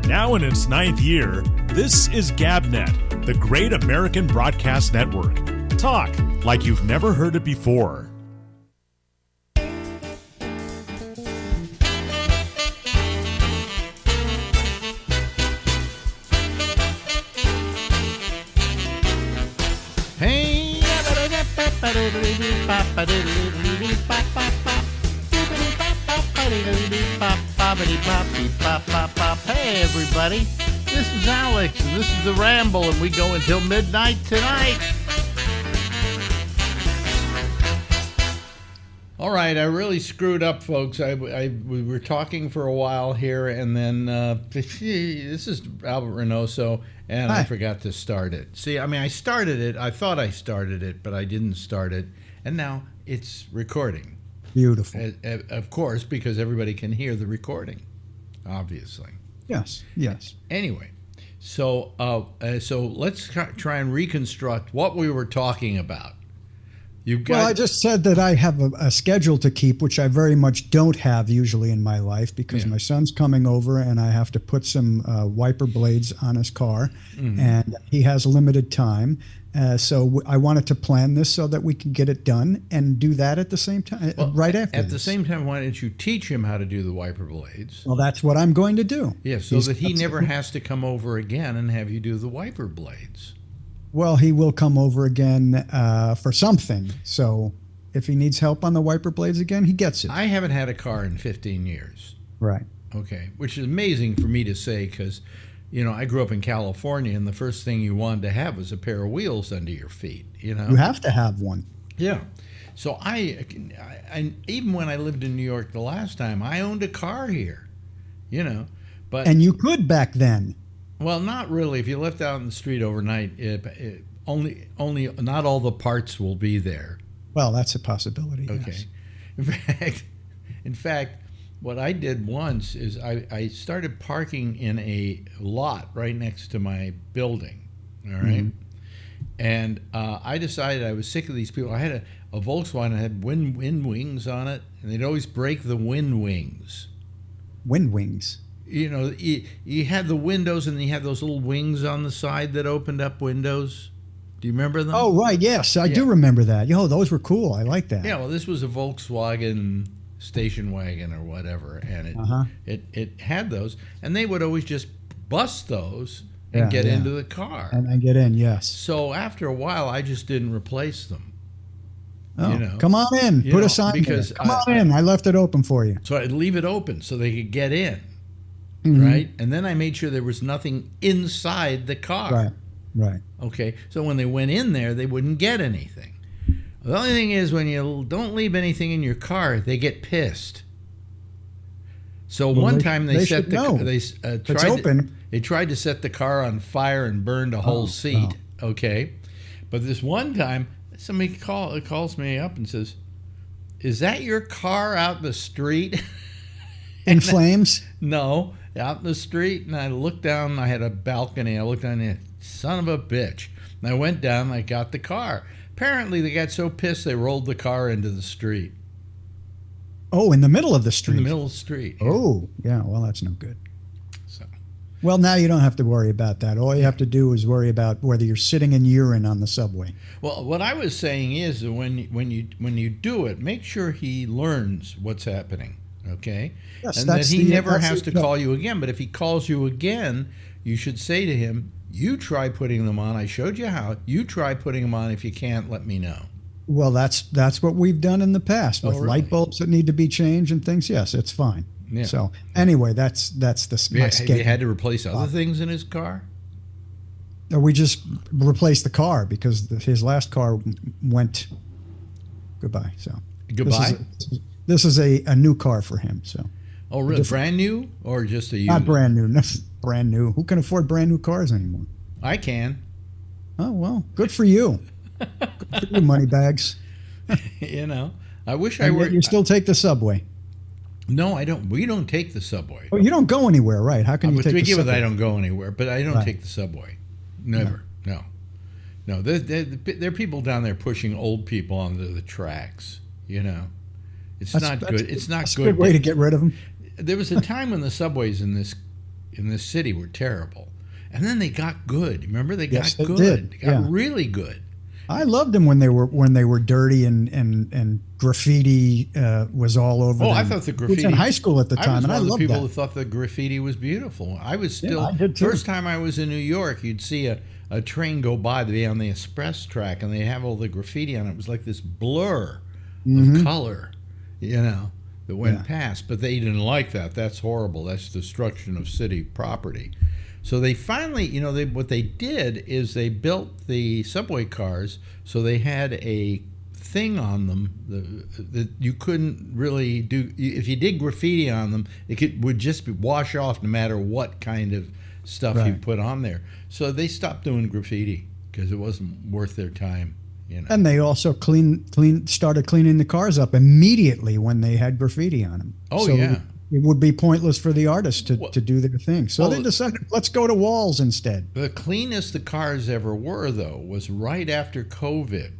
Now in its 9th year, this is GabNet, the Great American Broadcast Network. Talk like you've never heard it before. Hey, everybody, this is Alex, and this is the Ramble, and we go until midnight tonight. All right, I really screwed up, folks. We were talking for a while here, and then this is Albert Reynoso, and I forgot to start it. See, I mean, I started it. I thought I started it, but I didn't start it, and now it's recording. Beautiful. Of course, because everybody can hear the recording, obviously. Yes. Anyway, so let's try and reconstruct what we were talking about. Well, I just said that I have a schedule to keep, which I very much don't have usually in my life because my son's coming over and I have to put some wiper blades on his car, and he has limited time. So I wanted to plan this so that we can get it done and do that at the same time, right after At the same time, why don't you teach him how to do the wiper blades? Well, that's what I'm going to do. Yeah, so that he never has to come over again and have you do the wiper blades. Well, he will come over again for something. So if he needs help on the wiper blades again, he gets it. I haven't had a car in 15 years. Right. Okay, which is amazing for me to say because, you know, I grew up in California, and the first thing you wanted to have was a pair of wheels under your feet, you know? You have to have one. Yeah. So I even when I lived in New York the last time, I owned a car here, you know. And you could back then. Well, not really. If you left out in the street overnight, only not all the parts will be there. Well, that's a possibility. Okay. Yes. In fact, what I did once is I started parking in a lot right next to my building. All right. And I decided I was sick of these people. I had a Volkswagen that had wind wings on it, and they'd always break the wind wings. Wind wings? You know, you had the windows, and you had those little wings on the side that opened up windows. Do you remember them? Oh, right. Yes, I do remember that. Yo, those were cool. I like that. Yeah, well, this was a Volkswagen station wagon or whatever, and it had those, and they would always just bust those and get into the car. And then get in, yes. So after a while, I just didn't replace them. Oh, you know, come on in. Put a sign because there. Come on in. I left it open for you. So I'd leave it open so they could get in. Right? And then I made sure there was nothing inside the car. Right. Okay, so when they went in there, they wouldn't get anything. The only thing is, when you don't leave anything in your car, they get pissed. So one time they set the they tried to set the car on fire and burned a whole seat. Okay, but this one time somebody calls me up and says, "Is that your car out in the street?" In flames? No, out in the street. And I looked down. I had a balcony. I looked down there. Son of a bitch. And I went down and I got the car. Apparently, they got so pissed they rolled the car into the street. Oh, in the middle of the street? In the middle of the street. Yeah. Oh, yeah. Well, that's no good. So, well, now you don't have to worry about that. All you have to do is worry about whether you're sitting in urine on the subway. Well, what I was saying is that when you do it, make sure he learns what's happening. Okay? Yes, and that he never has to call you again. But if he calls you again, you should say to him, "You try putting them on. I showed you how. You try putting them on. If you can't, let me know." Well, that's what we've done in the past with light bulbs that need to be changed and things. Yes, it's fine. Yeah. So anyway, that's the Have you had to replace other things in his car? We just replaced the car because his last car went goodbye. So goodbye. This is a new car for him. So. Oh, really? Brand new or just a used? Not brand new. No, brand new. Who can afford brand new cars anymore? I can. Oh, well, good for you. Good for you, money bags. You know, I wish I were. You still take the subway? No, I don't. We don't take the subway. Oh, you don't go anywhere, right? How can you take the subway? I don't go anywhere, but I don't take the subway. Never. No. There are people down there pushing old people onto the tracks. You know. It's not good. It's not good. That's a good way to get rid of them. There was a time when the subways in this in this city were terrible. And then they got good. Remember, they got good. Did. They got really good. I loved them when they were dirty and graffiti was all over. I thought the graffiti. I was in high school at the time, and I loved that. the people who thought the graffiti was beautiful. I was still. I did too. First time I was in New York, you'd see a train go by on the express track, and they have all the graffiti on it. It was like this blur of color, that went past. But they didn't like that. That's horrible. That's destruction of city property. So they finally, what they did is they built the subway cars so they had a thing on them that you couldn't really do. If you did graffiti on them, would just wash off no matter what kind of stuff you put on there. So they stopped doing graffiti because it wasn't worth their time. And they also started cleaning the cars up immediately when they had graffiti on them. It would be pointless for the artists to do their thing. So they decided, let's go to walls instead. The cleanest the cars ever were, though, was right after COVID,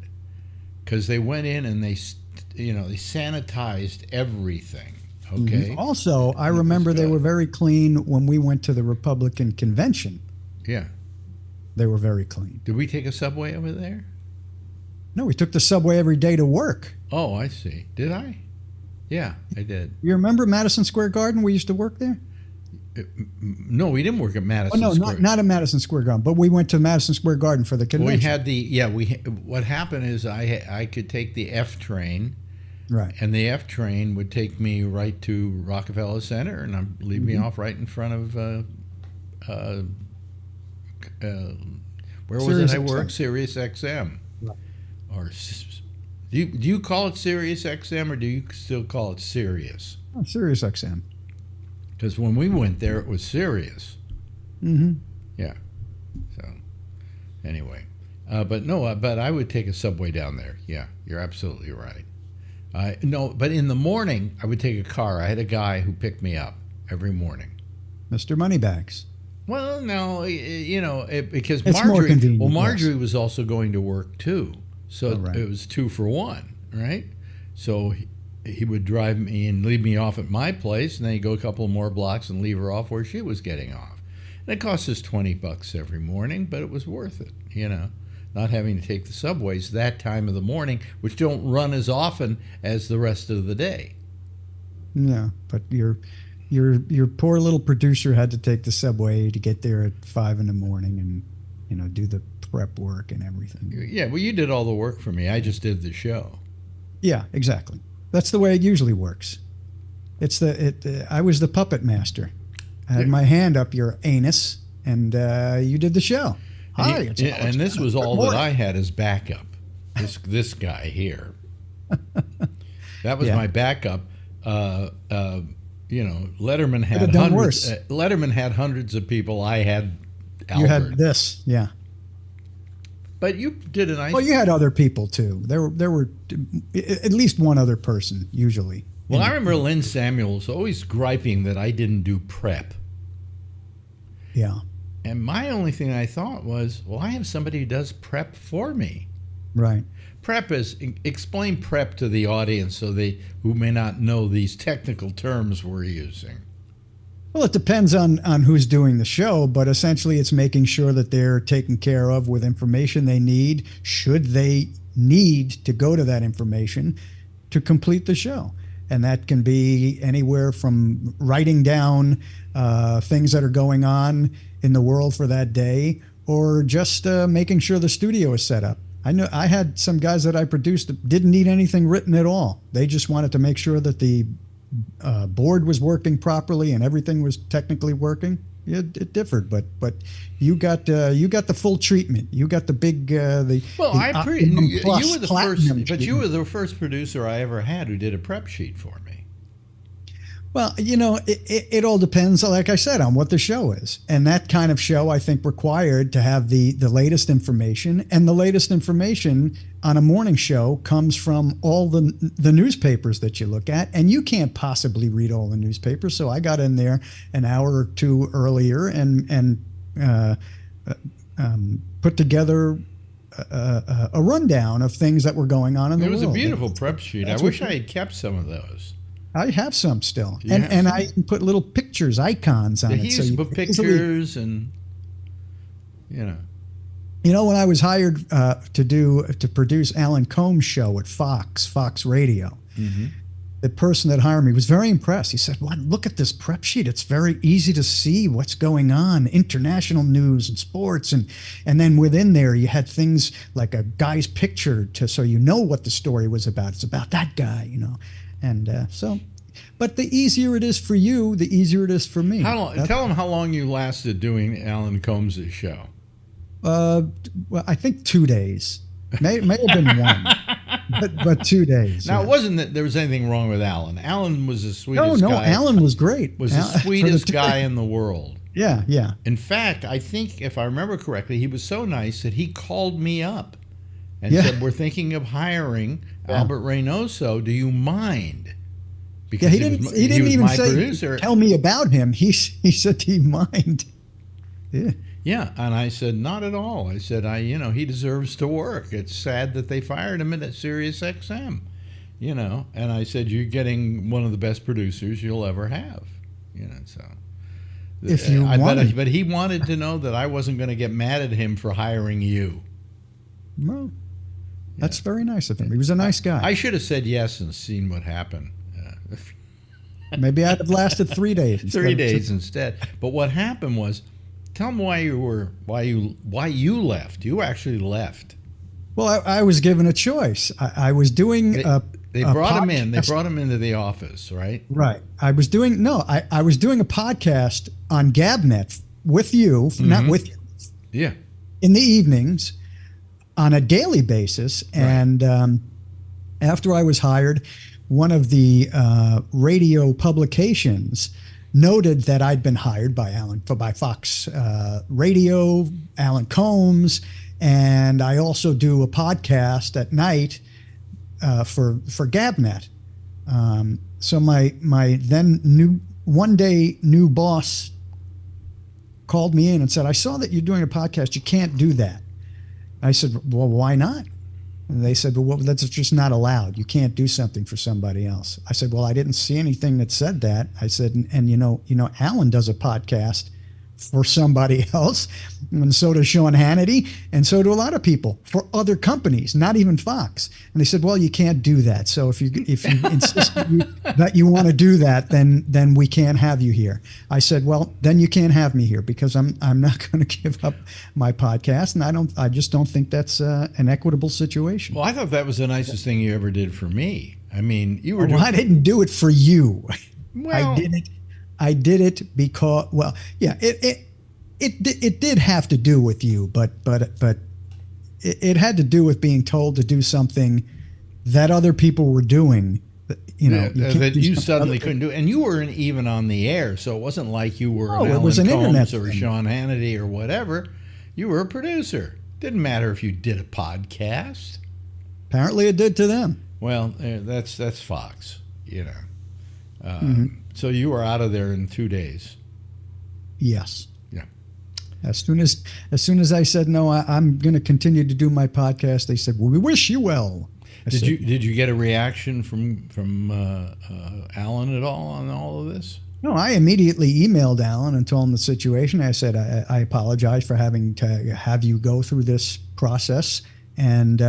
because they went in and they sanitized everything. Okay. Also, I remember they were very clean when we went to the Republican convention. Yeah. They were very clean. Did we take a subway over there? No, we took the subway every day to work. Oh, I see. Did I? Yeah, I did. You remember Madison Square Garden? We used to work there? No, we didn't work at Madison Square. Not at Madison Square Garden, but we went to Madison Square Garden for the convention. What happened is I could take the F train. Right. And the F train would take me right to Rockefeller Center and leave me off right in front of where was Sirius it I worked? XM. Sirius XM. Right. Or do you call it Sirius XM or do you still call it Sirius? Oh, Sirius XM. Because when we went there, it was Sirius. Mm-hmm. Yeah. So, anyway, but I would take a subway down there. Yeah, you're absolutely right. But in the morning, I would take a car. I had a guy who picked me up every morning. Mr. Moneybags. Well, no, because it's more convenient. Well, Marjorie was also going to work too. So it was 2 for 1, right? So he would drive me and leave me off at my place, and then he'd go a couple more blocks and leave her off where she was getting off. And it cost us $20 every morning, but it was worth it, not having to take the subways that time of the morning, which don't run as often as the rest of the day. Yeah, but your poor little producer had to take the subway to get there at 5 in the morning and do the prep work and everything. Yeah, well, you did all the work for me. I just did the show. Yeah, exactly. That's the way it usually works. I was the puppet master. I had my hand up your anus, and you did the show. Hi, and this was all that I had as backup. This guy here. That was my backup. Letterman had hundreds. Letterman had hundreds of people. I had Albert. You had this, yeah. But you did a nice. Well, you had other people too. There were at least one other person usually. Well, I remember Lynn Samuels always griping that I didn't do prep. Yeah. And my only thing I thought was, well, I have somebody who does prep for me. Right. Prep is, explain prep to the audience who may not know these technical terms we're using. Well, it depends on who's doing the show, but essentially it's making sure that they're taken care of with information they need, should they need to go to that information to complete the show. And that can be anywhere from writing down things that are going on in the world for that day, or just making sure the studio is set up. I know I had some guys that I produced that didn't need anything written at all. They just wanted to make sure that the board was working properly and everything was technically working. It differed, but you got the full treatment. You got the big you were the first producer I ever had who did a prep sheet for me. Well, it all depends, like I said, on what the show is. And that kind of show, I think, required to have the latest information. And the latest information on a morning show comes from all the newspapers that you look at. And you can't possibly read all the newspapers. So I got in there an hour or two earlier and put together a rundown of things that were going on in the world. It was a beautiful prep sheet. I wish I had kept some of those. I have some still, and I can put little pictures, icons on it. He used to put pictures and, you know. You know, when I was hired to produce Alan Combs' show at Fox Radio, the person that hired me was very impressed. He said, "Well, look at this prep sheet. It's very easy to see what's going on, international news and sports, and then within there you had things like a guy's picture so you know what the story was about. It's about that guy, you know." And but the easier it is for you, the easier it is for me. Tell them how long you lasted doing Alan Combs' show. Well, I think 2 days. May have been one, but 2 days. Now, it wasn't that there was anything wrong with Alan. Alan was the sweetest guy. No, Alan was great. Was the sweetest guy in the world. Yeah, yeah. In fact, I think, if I remember correctly, he was so nice that he called me up and said, "We're thinking of hiring Albert Reynoso. Do you mind?" Because he didn't even say, producer. "Tell me about him." He said, "Do you mind?" Yeah. Yeah, and I said, "Not at all." I said, he deserves to work. It's sad that they fired him at Sirius XM, And I said, "You're getting one of the best producers you'll ever have." So. If you wanted. But he wanted to know that I wasn't going to get mad at him for hiring you. Well, that's very nice of him. He was a nice guy. I should have said yes and seen what happened. Maybe I'd have lasted 3 days. 3 days instead. But what happened was, tell them why you left. You actually left. Well, I was given a choice. I was doing They brought him in. They brought him into the office, right? Right. I was doing I was doing a podcast on GabNet with you, not with you. Yeah. In the evenings, on a daily basis, and after I was hired, one of the radio publications noted that I'd been hired by Fox Radio, Alan Combs, and I also do a podcast at night for GabNet. So my then new boss called me in and said, "I saw that you're doing a podcast. You can't do that." I said, "Well, why not?" And they said, "Well, that's just not allowed. You can't do something for somebody else." I said, "Well, I didn't see anything that said that." I said, and Alan does a podcast for somebody else, and so does Sean Hannity, and so do a lot of people for other companies, not even Fox. And they said, "Well, you can't do that. So if you insist that you want to do that, then we can't have you here." I said, "Well, then you can't have me here because I'm not going to give up my podcast, and I just don't think that's an equitable situation." Well, I thought that was the nicest thing you ever did for me. I mean, you were. Well, I didn't do it for you. Well, I did it because, well, yeah, it did have to do with you, but it had to do with being told to do something that other people were doing. That you suddenly couldn't do, and you weren't even on the air, so it wasn't like you were an Alan Combs or Sean Hannity or whatever. You were a producer. Didn't matter if you did a podcast. Apparently, it did to them. Well, that's Fox, So you were out of there in 2 days. Yes. Yeah. As soon as I said no, I'm going to continue to do my podcast, they said, "Well, we wish you well." Did you get a reaction from Alan at all on all of this? No, I immediately emailed Alan and told him the situation. I said, I apologize for having to have you go through this process, and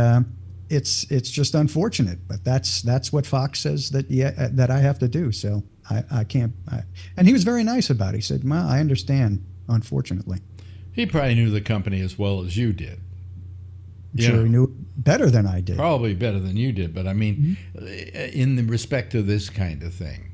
it's just unfortunate. But that's what Fox says that I have to do. So I can't. And he was very nice about it. He said, "Well, I understand. Unfortunately." He probably knew the company as well as you did. Sure, he knew better than I did. Probably better than you did, but I mean, in the respect to this kind of thing,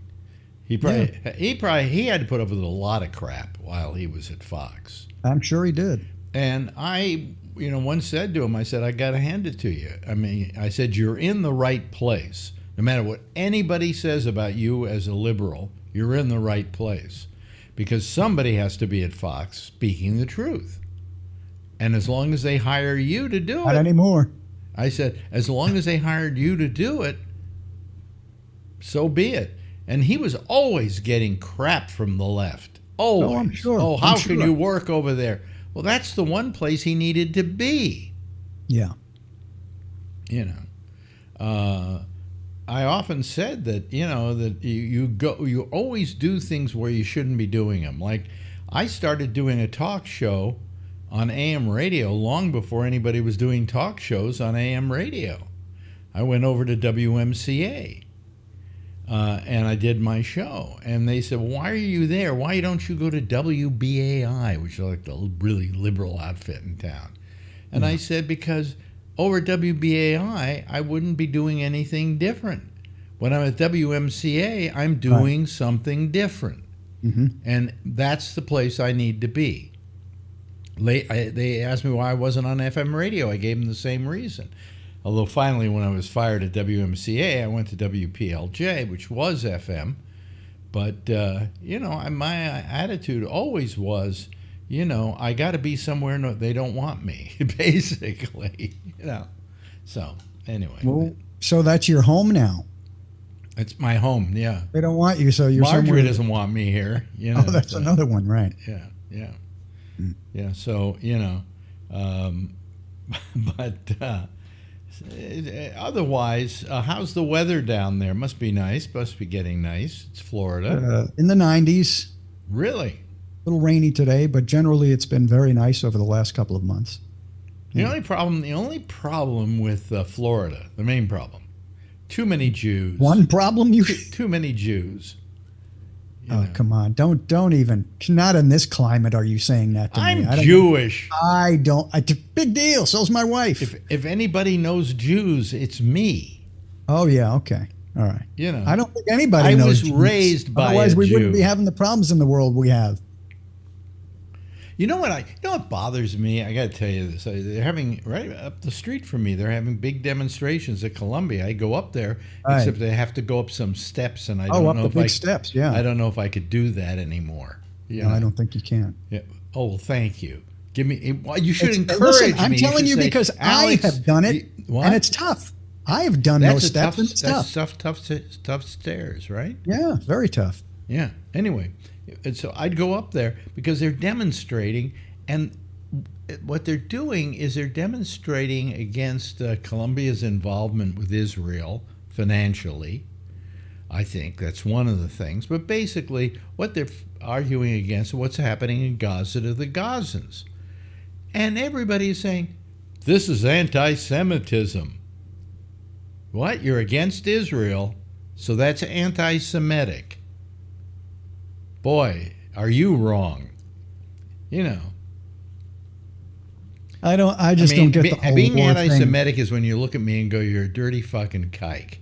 he had to put up with a lot of crap while he was at Fox. I'm sure he did. And I, once said to him, I said, "I got to hand it to you." I mean, I said, "You're in the right place. No matter what anybody says about you as a liberal, you're in the right place, because somebody has to be at Fox speaking the truth. And as long as they hire you to do it..." Not anymore. I said, as long as they hired you to do it, so be it. And he was always getting crap from the left. Always. Oh, I'm sure. "Oh, how can you work over there?" Well, that's the one place he needed to be. Yeah. I often said that, that you always do things where you shouldn't be doing them. Like, I started doing a talk show on AM radio long before anybody was doing talk shows on AM radio. I went over to WMCA and I did my show. And they said, why are you there? Why don't you go to WBAI, which is like the really liberal outfit in town? And I said, because over WBAI, I wouldn't be doing anything different. When I'm at WMCA, I'm doing something different. And that's the place I need to be. They asked me why I wasn't on FM radio. I gave them the same reason. Although finally, when I was fired at WMCA, I went to WPLJ, which was FM. But, my attitude always was, I got to be somewhere they don't want me, basically. So, anyway. Well, so that's your home now. It's my home, yeah. They don't want you, so you're Marjorie somewhere. Doesn't want me here. Oh, that's another one, right? Yeah. Yeah, so, but otherwise, how's the weather down there? Must be nice. Must be getting nice. It's Florida. In the 90s. Really? A little rainy today, but generally it's been very nice over the last couple of months. The only problem with Florida, the main problem, too many Jews. One problem? Too many Jews. Come on. Don't even. Not in this climate are you saying that to me. I'm Jewish. I don't. Big deal. So's my wife. If anybody knows Jews, it's me. Oh, yeah. Okay. All right. I don't think anybody knows I was Jews. raised by Otherwise, a we Jew. wouldn't be having the problems in the world we have. You know what bothers me? I got to tell you this. They're having, right up the street from me, they're having big demonstrations at Columbia. I go up there, except they have to go up some steps, and I don't know if I steps. Yeah. I don't know if I could do that anymore. No, I don't think you can. Yeah. Oh, well, thank you. Give me. Well, you should encourage listen, me. I'm telling you because Alex, I have done it, and it's tough. I have done those steps, and it's tough. That's tough stairs, right? Yeah, very tough. Yeah. Anyway. And so I'd go up there because they're demonstrating, and what they're doing is they're demonstrating against Colombia's involvement with Israel financially. I think that's one of the things. But basically, what they're arguing against is what's happening in Gaza to the Gazans. And everybody is saying, this is anti-Semitism. What? You're against Israel, so that's anti-Semitic. Boy, are you wrong? I just don't get the whole being war anti-Semitic thing. is when you look at me and go, "You're a dirty fucking kike."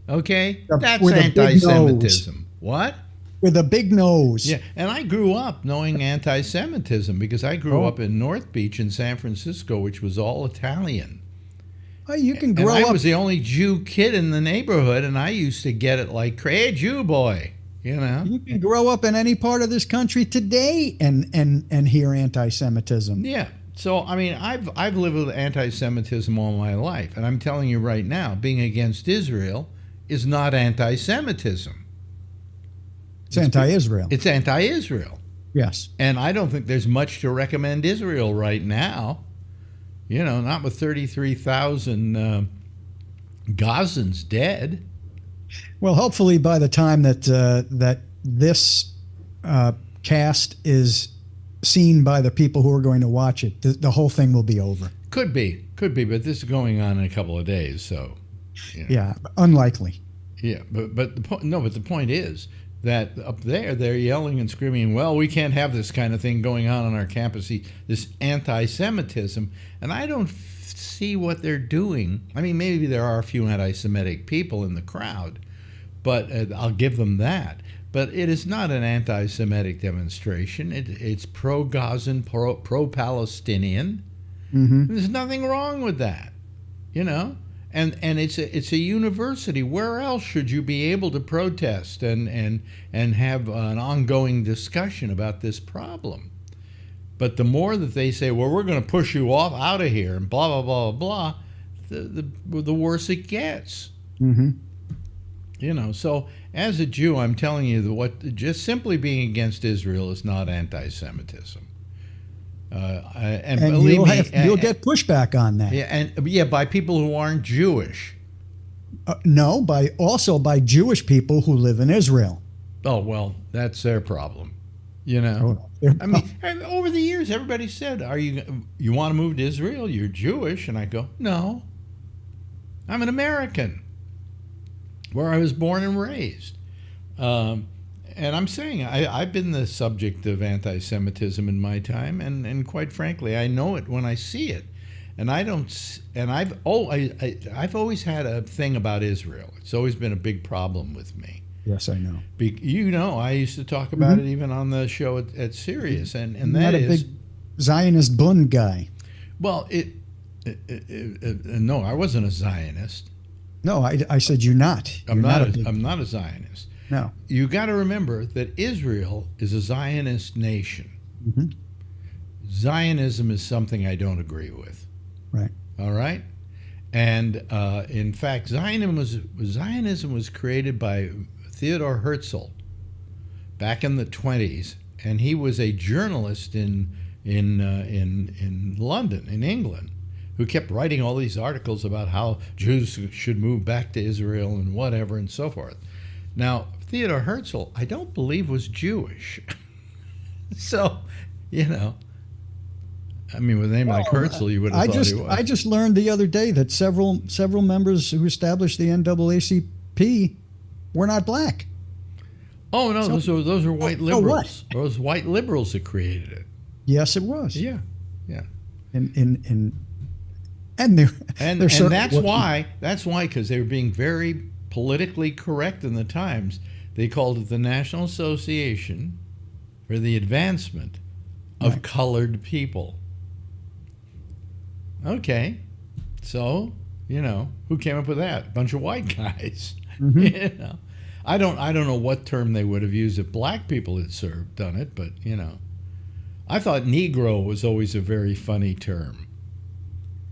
Okay, With that's a big anti-Semitism. What? With a big nose. Yeah, and I grew up knowing anti-Semitism because I grew up in North Beach in San Francisco, which was all Italian. Well, you can grow and up. I was the only Jew kid in the neighborhood, and I used to get it like, "Hey, Jew boy." You can grow up in any part of this country today and hear anti-Semitism. Yeah. So I mean, I've lived with anti-Semitism all my life, and I'm telling you right now, being against Israel is not anti-Semitism. It's anti-Israel. It's anti-Israel. Yes. And I don't think there's much to recommend Israel right now. Not with 33,000 Gazans dead. Well, hopefully by the time that this cast is seen by the people who are going to watch it, the whole thing will be over. Could be, but this is going on in a couple of days, so. Yeah, unlikely. Yeah, but the point is that up there they're yelling and screaming, well, we can't have this kind of thing going on our campus, this anti-Semitism, and I don't see what they're doing. I mean, maybe there are a few anti-Semitic people in the crowd, but I'll give them that. But it is not an anti-Semitic demonstration. It's pro-Gazan, pro-Palestinian. Mm-hmm. There's nothing wrong with that, And it's a university. Where else should you be able to protest and have an ongoing discussion about this problem? But the more that they say, well, we're going to push you out of here and blah, blah, blah, blah, the worse it gets. Mm-hmm. So as a Jew, I'm telling you that just simply being against Israel is not anti-Semitism. And believe me, you'll get pushback on that. Yeah, by people who aren't Jewish. No, also by Jewish people who live in Israel. Oh, well, that's their problem. You know, I mean, over the years, everybody said, you want to move to Israel? You're Jewish. And I go, no, I'm an American where I was born and raised. And I'm saying I've been the subject of anti-Semitism in my time. And quite frankly, I know it when I see it. And I've always had a thing about Israel. It's always been a big problem with me. Yes, I know. I used to talk about it even on the show at Sirius, and that is a big Zionist Bund guy. Well, no, I wasn't a Zionist. No, I said you're not. I'm not a Zionist. No. You got to remember that Israel is a Zionist nation. Mm-hmm. Zionism is something I don't agree with. Right. All right. And in fact, Zionism was created by Theodor Herzl back in the 1920s, and he was a journalist in London, in England, who kept writing all these articles about how Jews should move back to Israel and whatever and so forth. Now, Theodor Herzl, I don't believe was Jewish. So, I mean, with a name like Herzl, you would have thought he was. I just learned the other day that several members who established the NAACP were not black. Oh no, those are white liberals. Those white liberals that created it. Yes, it was. Yeah. And that's why because they were being very politically correct in the Times. They called it the National Association for the Advancement of Colored People. Okay, so who came up with that? A bunch of white guys. Mm-hmm. I don't know what term they would have used if black people had done it, but I thought Negro was always a very funny term.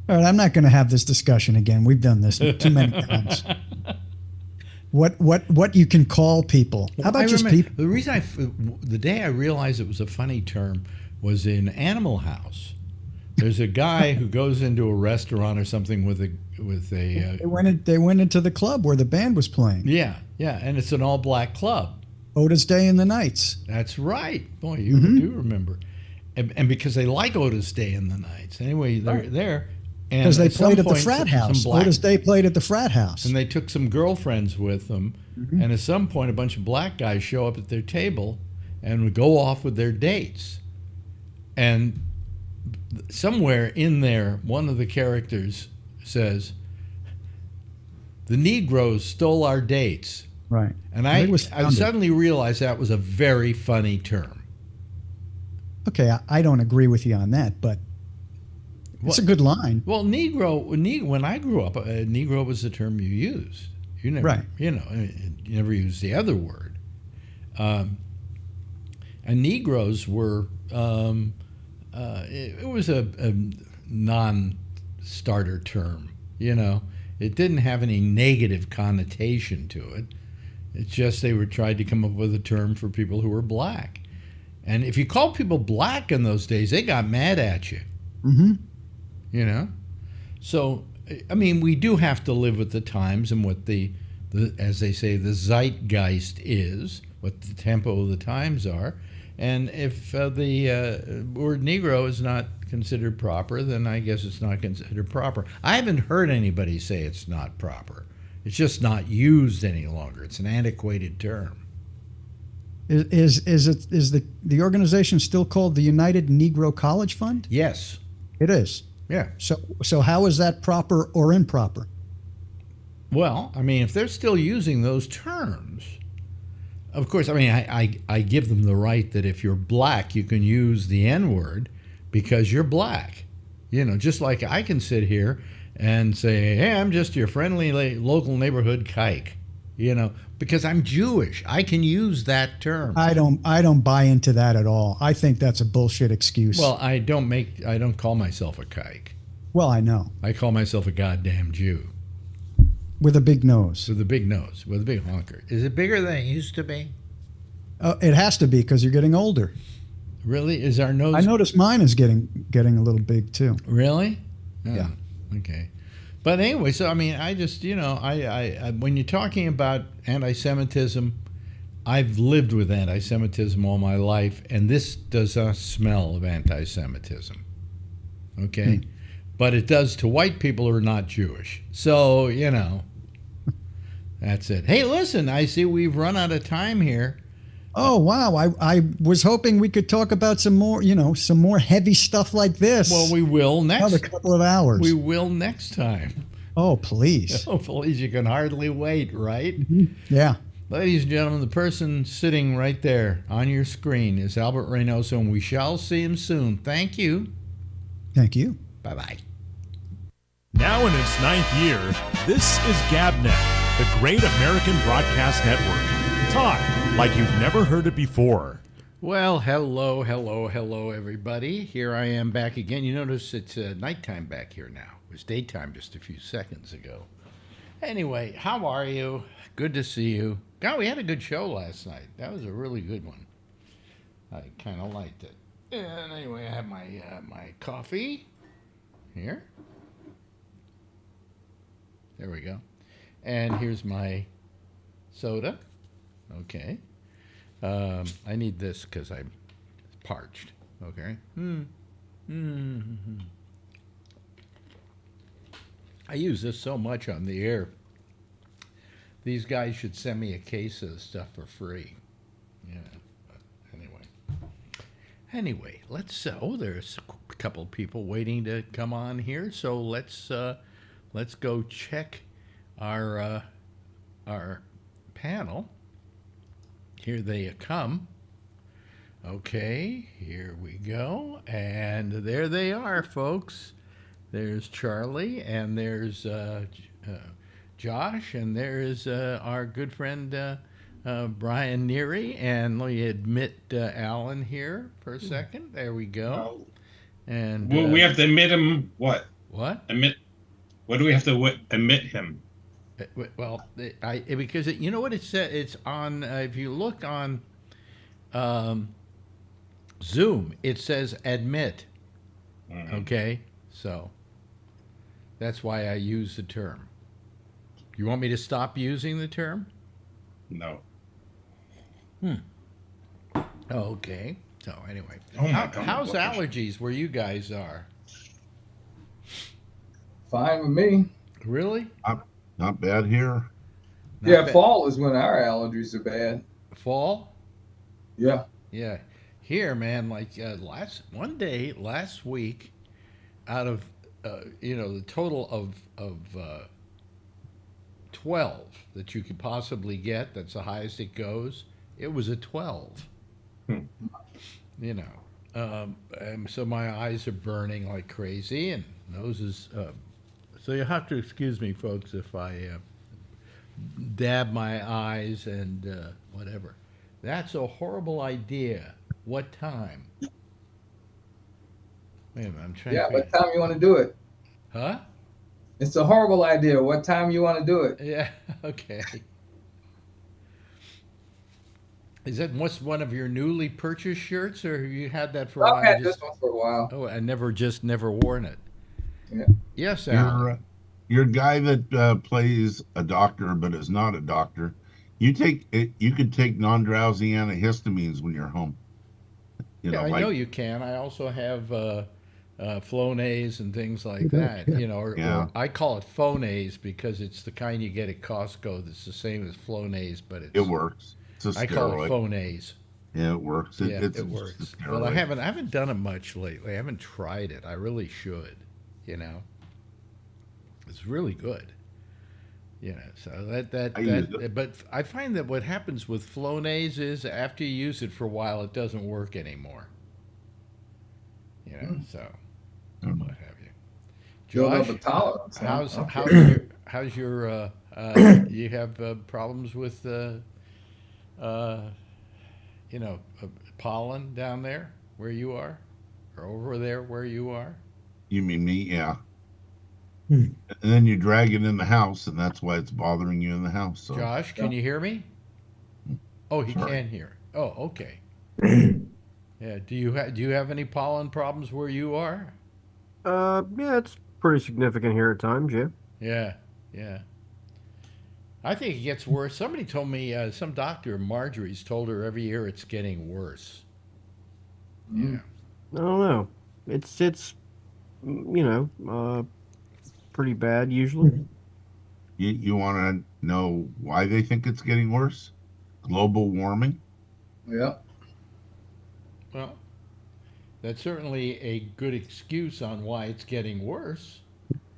All right, I'm not going to have this discussion again. We've done this too many times. What you can call people? How about just people? The reason the day I realized it was a funny term was in Animal House. There's a guy who goes into a restaurant or something with a. They went into the club where the band was playing. Yeah, and it's an all-black club. Otis Day and the Knights. That's right. Boy, you do remember. And because they like Otis Day and the Knights. Anyway, they're there. Because they played at the frat house. Otis Day played at the frat house. And they took some girlfriends with them. Mm-hmm. And at some point, a bunch of black guys show up at their table and would go off with their dates. And somewhere in there, one of the characters says, "The Negroes stole our dates." Right. And I suddenly realized that was a very funny term. Okay, I don't agree with you on that, but it's a good line. Well, Negro, when I grew up, Negro was the term you used. You never, you never used the other word. And Negroes were, it was a non-starter term. It didn't have any negative connotation to it. It's just they were trying to come up with a term for people who were black. And if you called people black in those days, they got mad at you. Mm-hmm. So, I mean, we do have to live with the times and what the as they say, the zeitgeist is, what the tempo of the times are. And if the word Negro is not considered proper, then I guess it's not considered proper. I haven't heard anybody say it's not proper. It's just not used any longer. It's an antiquated term. Is the organization still called the United Negro College Fund? Yes. It is. Yeah. So how is that proper or improper? Well, I mean, if they're still using those terms, of course, I mean, I give them the right that if you're black, you can use the N-word because you're black. Just like I can sit here and say, hey, I'm just your friendly local neighborhood kike, because I'm Jewish. I can use that term. I don't buy into that at all. I think that's a bullshit excuse. Well, I don't call myself a kike. Well, I know. I call myself a goddamn Jew. With a big nose. With a big nose. With a big honker. Is it bigger than it used to be? It has to be because you're getting older. Really? Is our nose... I notice mine is getting a little big too. Really? Oh, yeah. Okay. But anyway, so I mean, I just, I when you're talking about anti-Semitism, I've lived with anti-Semitism all my life, and this does not smell of anti-Semitism. Okay? But it does to white people who are not Jewish. So, that's it. Hey, listen, I see we've run out of time here. Oh, wow. I was hoping we could talk about some more, some more heavy stuff like this. Well, we will next. Another couple of hours. We will next time. Oh, please. Oh, please. You can hardly wait, right? Yeah. Ladies and gentlemen, the person sitting right there on your screen is Albert Reynoso, and we shall see him soon. Thank you. Thank you. Bye-bye. Now in its 9th year, this is GabNet, the Great American Broadcast Network. Talk like you've never heard it before. Well, hello, everybody. Here I am back again. You notice it's nighttime back here now. It was daytime just a few seconds ago. Anyway, how are you? Good to see you. God, we had a good show last night. That was a really good one. I kind of liked it. And anyway, I have my coffee here. There we go. And here's my soda. Okay. I need this because I'm parched. Okay. I use this so much on the air. These guys should send me a case of stuff for free. Yeah. But anyway, let's. There's a couple people waiting to come on here, so let's go check our panel. Here they come. Okay, here we go. And there they are, folks. There's Charlie, and there's Josh, and there's our good friend Brian Neary. And let me admit Alan here for a second. There we go. And we have to admit him. What? What? Admit. What do we have to admit him? Well, because you know what it said. It's on. If you look on Zoom, it says admit. Mm-hmm. Okay, so that's why I use the term. You want me to stop using the term? No. Okay. So anyway, oh my God, how's allergies where you guys are? Fine with me. Really? Not bad here. Not bad. Fall is when our allergies are bad. Fall? Yeah. Yeah. Here, man, like last week, out of the total of 12 that you could possibly get, that's the highest it goes. It was a 12. So my eyes are burning like crazy, and nose is. So you'll have to excuse me, folks, if I dab my eyes and whatever. That's a horrible idea. What time? Wait a minute, I'm trying. Yeah, what time you want to do it? Huh? It's a horrible idea. What time you want to do it? Yeah. Okay. Is that one of your newly purchased shirts, or have you had that for a while? I've had this one for a while. Oh, I never worn it. Yeah. Yes, Alan. You're a guy that plays a doctor, but is not a doctor. You could take non-drowsy antihistamines when you're home. I know you can. I also have Flonase and things like that. Or I call it Phonase because it's the kind you get at Costco. That's the same as Flonase, but it works. It's a I call it Phonase. Yeah, it works. It works. Well, I haven't done it much lately. I haven't tried it. I really should. It's really good. So but I find that what happens with Flonase is after you use it for a while, it doesn't work anymore. So what have you? Josh, how's your you have problems with pollen down there where you are, or over there where you are? You mean me? Yeah. And then you drag it in the house, and that's why it's bothering you in the house. So. Josh, can you hear me? Oh, he can hear. Oh, okay. Yeah. Do you have any pollen problems where you are? Yeah, it's pretty significant here at times. Yeah. Yeah, yeah. I think it gets worse. Somebody told me, some doctor, Marjorie's, told her every year it's getting worse. Yeah. I don't know. It's pretty bad usually. You want to know why they think it's getting worse? Global warming? Yeah. Well, that's certainly a good excuse on why it's getting worse.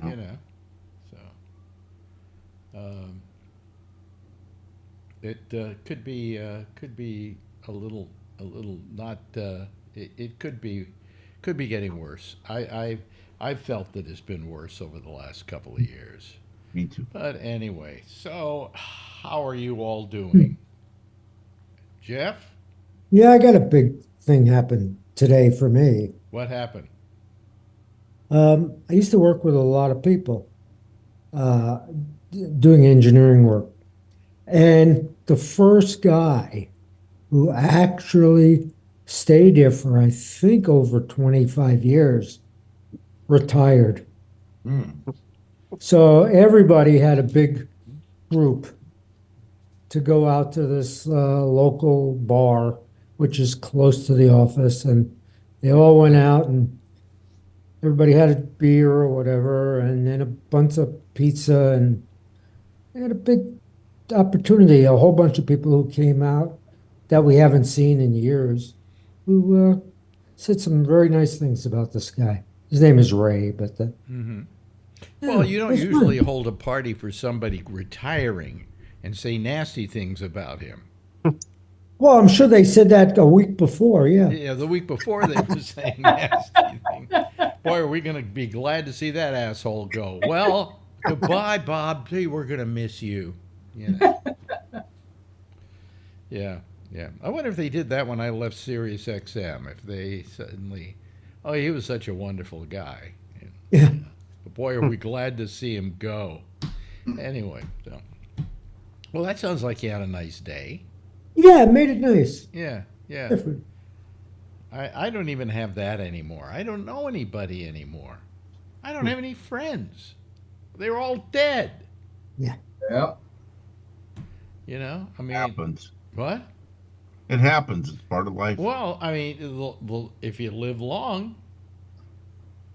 Oh. You know, so it could be a little not. It could be getting worse. I've felt that it's been worse over the last couple of years. Me too. But anyway, so how are you all doing, Jeff? Yeah, I got a big thing happen today for me. What happened? I used to work with a lot of people doing engineering work. And the first guy who actually stayed here for, I think, over 25 years retired. So everybody had a big group to go out to this local bar, which is close to the office. And they all went out and everybody had a beer or whatever, and then a bunch of pizza. And they had a big opportunity, a whole bunch of people who came out that we haven't seen in years, who said some very nice things about this guy. His name is Ray, but Well, you don't usually hold a party for somebody retiring and say nasty things about him. Well, I'm sure they said that a week before, yeah. Yeah, the week before they were saying nasty things. Boy, are we going to be glad to see that asshole go. Well, goodbye, Bob. Gee, we're going to miss you. You know. Yeah, yeah. I wonder if they did that when I left Sirius XM. If they suddenly, oh, he was such a wonderful guy. Yeah. But boy, are we glad to see him go. Anyway, so. Well, that sounds like you had a nice day. Yeah, it made it nice. Yeah, yeah. Different. I don't even have that anymore. I don't know anybody anymore. I don't have any friends. They're all dead. Yeah. Yep. You know, I mean, It happens. what? It happens. It's part of life. Well, I mean, if you live long,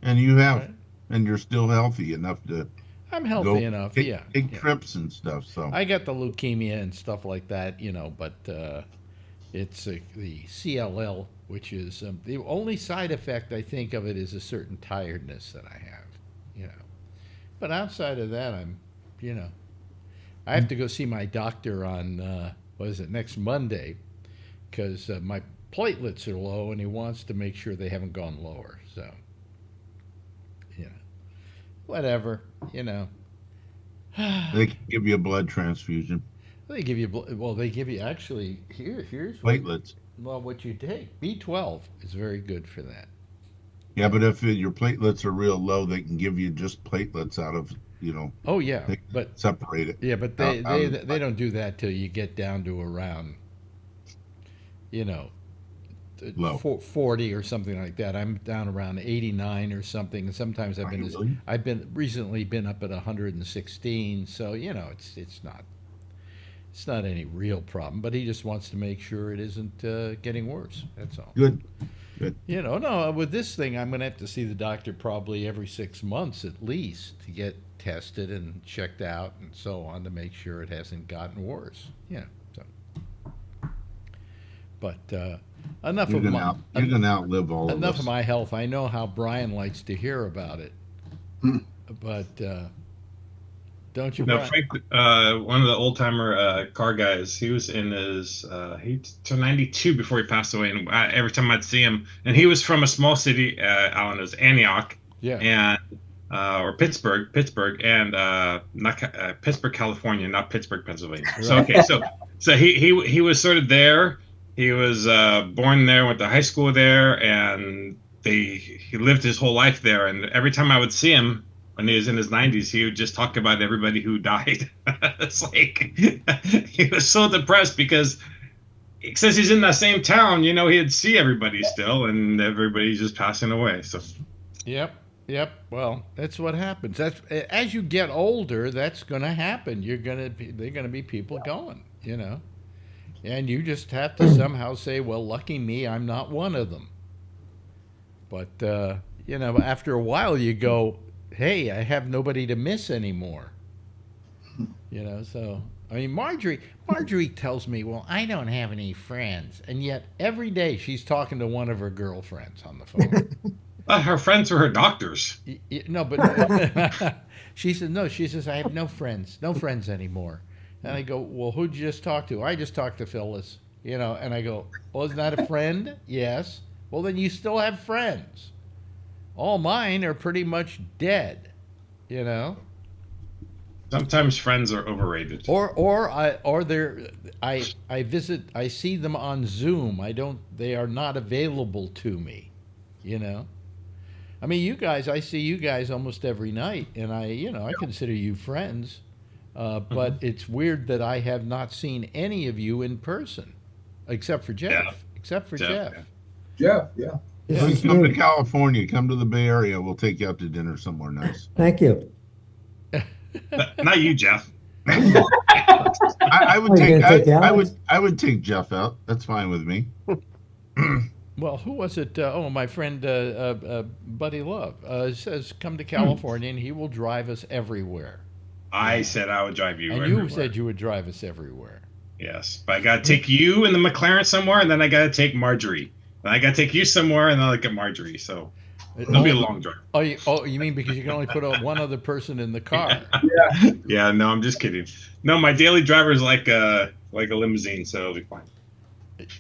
And you have, right? and you're still healthy enough to I'm healthy enough. take, Yeah, take yeah. trips and stuff. So I got the leukemia and stuff like that, you know, but it's the CLL, which is the only side effect I think of it is a certain tiredness that I have, you know. But outside of that, I'm, you know, I have to go see my doctor on, next Monday, because my platelets are low and he wants to make sure they haven't gone lower. So, you know, whatever, you know. they can give you a blood transfusion. They give you, well, they give you actually, here's Platelets. what you take. B12 is very good for that. Yeah, but if your platelets are real low, they can give you just platelets out of, you know. Oh, yeah, They but separate it. yeah, but they don't do that till you get down to around, you know, Low. 40 or something like that. I'm down around 89 or something, and sometimes Are you really? I've recently been up at 116. So you know, it's not any real problem. But he just wants to make sure it isn't getting worse. That's all. Good. Good. You know, no, with this thing, I'm going to have to see the doctor probably every 6 months at least to get tested and checked out and so on to make sure it hasn't gotten worse. Yeah. So. But enough You're of gonna my you're gonna outlive all of enough us. of my health. I know how Brian likes to hear about it, but don't you, No, Brian? Frank, one of the old timer car guys, he was in his, he turned 92 before he passed away. And every time I'd see him, and he was from a small city, out in Antioch, Yeah. and or Pittsburgh, and not Pittsburgh, California, not Pittsburgh, Pennsylvania. So Right. okay, so he was sort of there. He was born there, went to high school there, and he lived his whole life there. And every time I would see him when he was in his 90s, he would just talk about everybody who died. It's like he was so depressed because since he's in that same town, you know, he'd see everybody still, and everybody's just passing away. So Yep. Yep. Well, that's what happens. That's as you get older, that's going to happen. They're going to be people going, and you just have to somehow say, well, lucky me, I'm not one of them. But after a while, you go, hey, I have nobody to miss anymore. So I mean, Marjorie tells me, well, I don't have any friends, and yet every day she's talking to one of her girlfriends on the phone. Her friends are her doctors. No, but she says, no, I have no friends anymore. And I go, well, who'd you just talk to? I just talked to Phyllis, and I go, well, isn't that a friend? Yes. Well, then you still have friends. All mine are pretty much dead, Sometimes friends are overrated. I see them on Zoom. They are not available to me, I mean, I see you guys almost every night, and I consider you friends. But it's weird that I have not seen any of you in person, except for Jeff. Yeah. Except for Jeff. Jeff, yeah. Come to California. Come to the Bay Area. We'll take you out to dinner somewhere nice. Thank you. Not you, Jeff. I would take Jeff out. That's fine with me. Well, who was it? My friend Buddy Love says come to California and he will drive us everywhere. I said I would drive you and everywhere. You said you would drive us everywhere. Yes, but I got to take you in the McLaren somewhere, and then I got to take Marjorie. Then I got to take you somewhere, and then I'll get Marjorie. So it'll be a long drive. You mean because you can only put one other person in the car? Yeah. Yeah, no, I'm just kidding. No, my daily driver is like a limousine, so it'll be fine.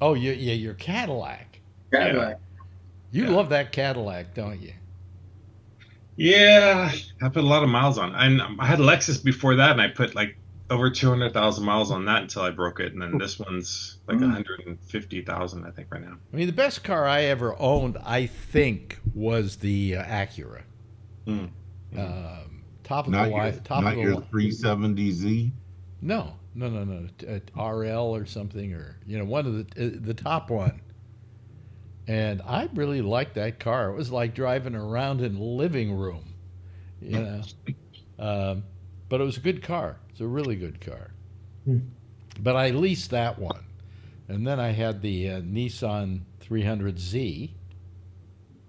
Oh, your Cadillac. Cadillac. You love that Cadillac, don't you? Yeah, I put a lot of miles on. And I had a Lexus before that, and I put like over 200,000 miles on that until I broke it. And then this one's like 150,000, I think, right now. I mean, the best car I ever owned, I think, was the Acura. Top of the line. Not your 370Z? No. RL or something, or one of the top one. And I really liked that car. It was like driving around in the living room, But it was a good car. It's a really good car. But I leased that one. And then I had the Nissan 300Z,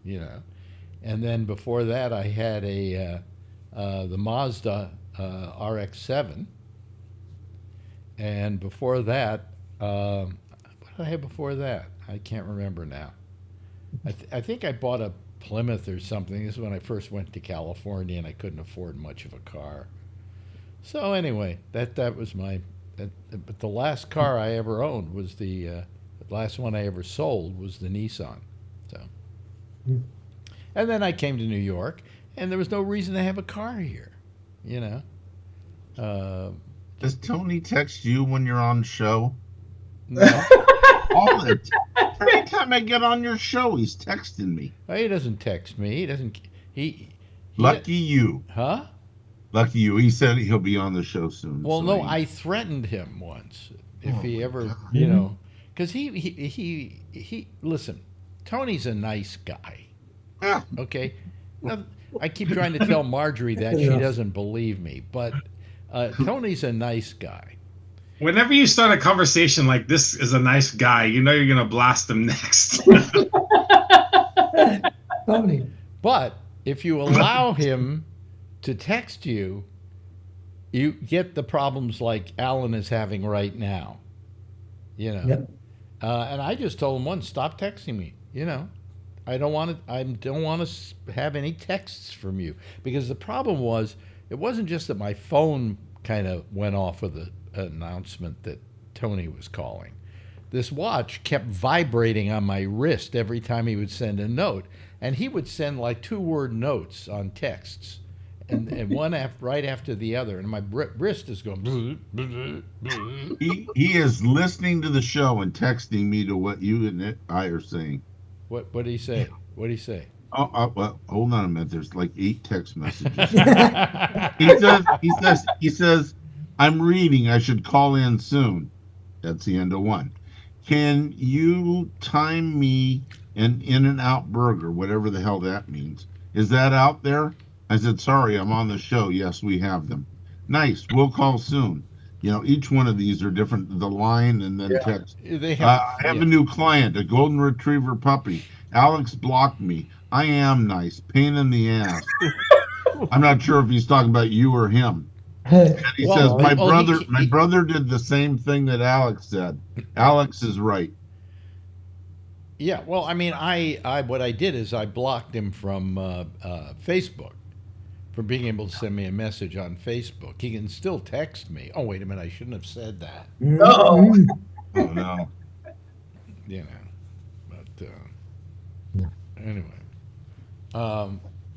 And then before that, I had the Mazda RX-7. And before that, what did I have before that? I can't remember now. I think I bought a Plymouth or something. This is when I first went to California and I couldn't afford much of a car. So anyway, that was but the last car I ever owned was the last one I ever sold was the Nissan. So, and then I came to New York, and there was no reason to have a car here, Does Tony text you when you're on show? No. All the every time I get on your show, he's texting me. Oh, he doesn't text me. He doesn't. Lucky you. Huh? Lucky you. He said he'll be on the show soon. Well, so no, I threatened him once if he ever, God. because he listen. Tony's a nice guy. Okay. Now, I keep trying to tell Marjorie that she doesn't believe me, but Tony's a nice guy. Whenever you start a conversation like this is a nice guy, you're going to blast him next. Tony. But if you allow him to text you, you get the problems like Alan is having right now. Yep. And I just told him once, stop texting me. I don't want to have any texts from you, because the problem was, it wasn't just that my phone kind of went off with an announcement that Tony was calling. This watch kept vibrating on my wrist every time he would send a note, and he would send like 2-word notes on texts, and one right after the other, and my wrist is going. He is listening to the show and texting me to what you and I are saying. What did he say? What did he say? Well, hold on a minute. There's like 8 text messages. He says, I'm reading. I should call in soon. That's the end of one. Can you time me and In-N-Out Burger, whatever the hell that means. Is that out there? I said, sorry, I'm on the show. Yes, we have them. Nice. We'll call soon. Each one of these are different. The line and then text. They have, I have a new client, a golden retriever puppy. Alex blocked me. I am nice. Pain in the ass. I'm not sure if he's talking about you or him. And he says, my brother did the same thing that Alex said. Alex is right. Yeah, well, I mean, what I did is I blocked him from Facebook for being able to send me a message on Facebook. He can still text me. Oh, wait a minute, I shouldn't have said that. No. Oh, no. But anyway.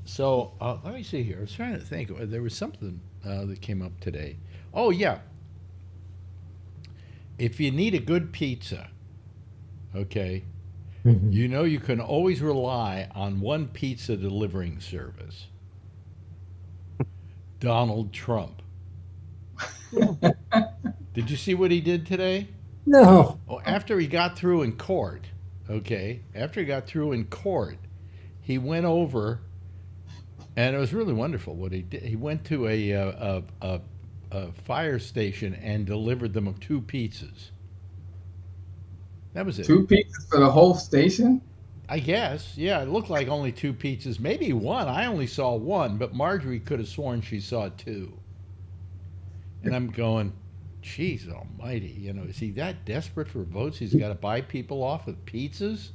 So let me see here. I was trying to think. There was something that came up today. Oh, yeah. If you need a good pizza, okay, you can always rely on one pizza delivering service. Donald Trump. Did you see what he did today? No. Oh, after he got through in court, okay, he went over, and it was really wonderful what he did. He went to a fire station and delivered them 2 pizzas. That was it. 2 pizzas for the whole station? I guess. Yeah, it looked like only 2 pizzas. Maybe 1. I only saw 1, but Marjorie could have sworn she saw 2. And I'm going, geez almighty, is he that desperate for votes? He's got to buy people off with pizzas?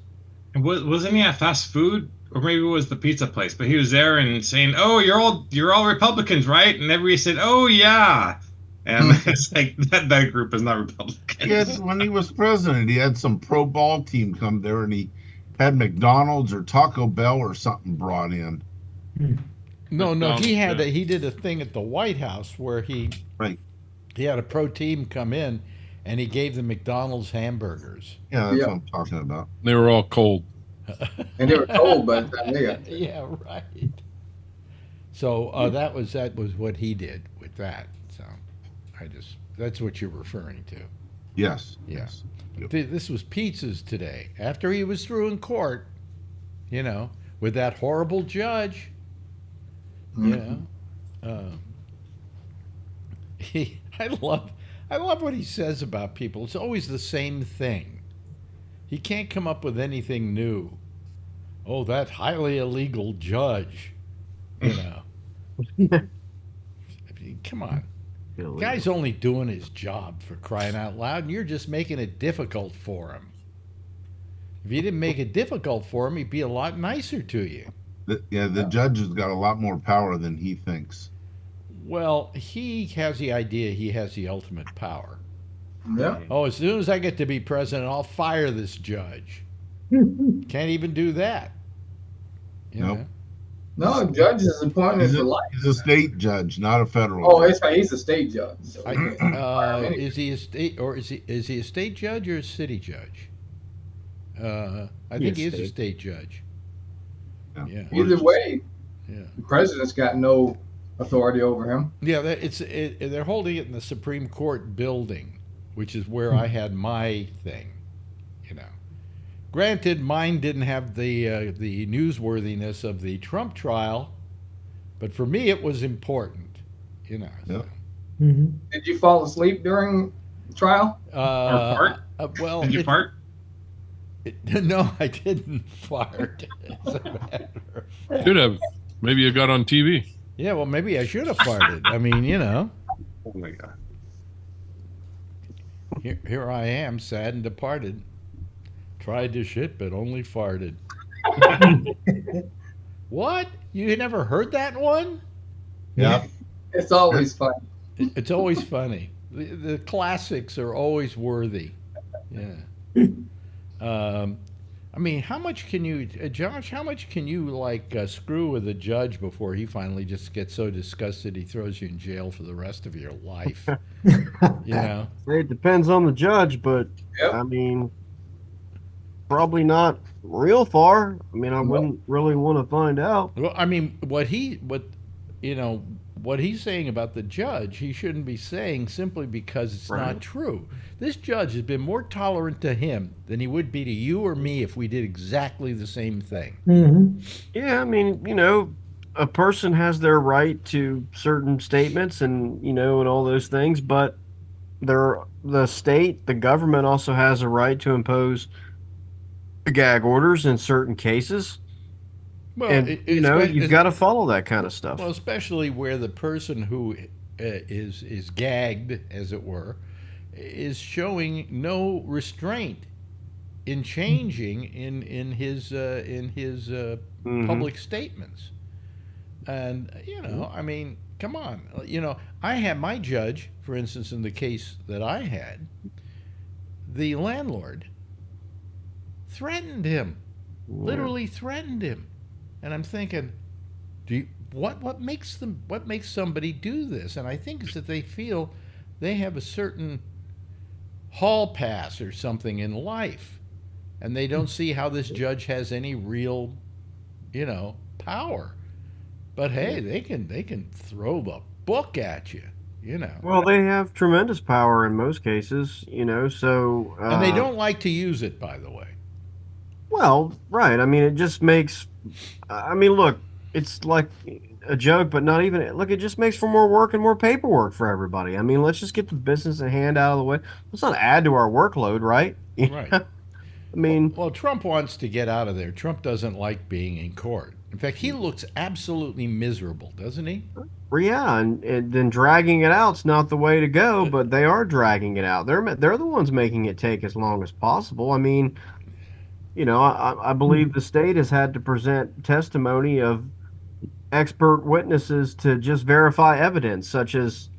And wasn't he at fast food? Or maybe it was the pizza place, but he was there and saying, "Oh, you're all Republicans, right?" And everybody said, "Oh, yeah." And it's like that group is not Republican. When he was president, he had some pro ball team come there, and he had McDonald's or Taco Bell or something brought in. No, he did a thing at the White House where he had a pro team come in, and he gave them McDonald's hamburgers. Yeah, that's what I'm talking about. They were all cold. And they were cold by the time they got there. Yeah, right. So that was what he did with that. So that's what you're referring to. Yes. Yeah. Yes. Yep. This was pizzas today. After he was through in court, with that horrible judge, I love what he says about people. It's always the same thing. He can't come up with anything new. Oh, that highly illegal judge. I mean, come on. The guy's only doing his job, for crying out loud, and you're just making it difficult for him. If you didn't make it difficult for him, he'd be a lot nicer to you. The judge has got a lot more power than he thinks. Well, he has the idea he has the ultimate power. Yeah. Oh, as soon as I get to be president, I'll fire this judge. Can't even do that. Nope. No, judge is appointed for life. He's a state judge, not a federal. Oh, that's right. He's a state judge. So is he a state, or is he a state judge or a city judge? I think he is a state judge. Yeah. Either way, the president's got no authority over him. Yeah, they're holding it in the Supreme Court building, which is where I had my thing. Granted, mine didn't have the newsworthiness of the Trump trial, but for me it was important. Yep. So. Did you fall asleep during the trial? Or fart? Well, did you fart? No, I didn't fart. As a matter of fact. Should have. Maybe you got on TV. Yeah, well, maybe I should have farted. I mean, Oh my God. Here I am, sad and departed. Tried to shit, but only farted. What? You never heard that one? Yeah. It's always fun. It's always funny. The classics are always worthy. Yeah. I mean, how much can you, Josh? How much can you screw with a judge before he finally just gets so disgusted he throws you in jail for the rest of your life? It depends on the judge, but I mean, probably not real far. I mean, I wouldn't really want to find out. Well, I mean, what what he's saying about the judge, he shouldn't be saying simply because it's not true. This judge has been more tolerant to him than he would be to you or me if we did exactly the same thing. Mm-hmm. Yeah, I mean, a person has their right to certain statements and, and all those things, but the state, the government also has a right to impose gag orders in certain cases. Well, and you've got to follow that kind of stuff. Well, especially where the person who is gagged, as it were, is showing no restraint in changing in his public statements. And I mean, come on, I had my judge, for instance, in the case that I had, the landlord threatened him, literally threatened him. And I'm thinking, what makes somebody do this? And I think it's that they feel they have a certain hall pass or something in life, and they don't see how this judge has any real, power. But hey, they can throw the book at you, Well, they have tremendous power in most cases, so. And they don't like to use it, by the way. Well, right. I mean, it just makes. I mean, look, it's like a joke, but not even. Look, it just makes for more work and more paperwork for everybody. I mean, let's just get the business at hand out of the way. Let's not add to our workload, right? Right. I mean, well, Trump wants to get out of there. Trump doesn't like being in court. In fact, he looks absolutely miserable, doesn't he? Yeah, and then dragging it out's not the way to go, but they are dragging it out. They're the ones making it take as long as possible. I mean, I believe the state has had to present testimony of expert witnesses to just verify evidence, such as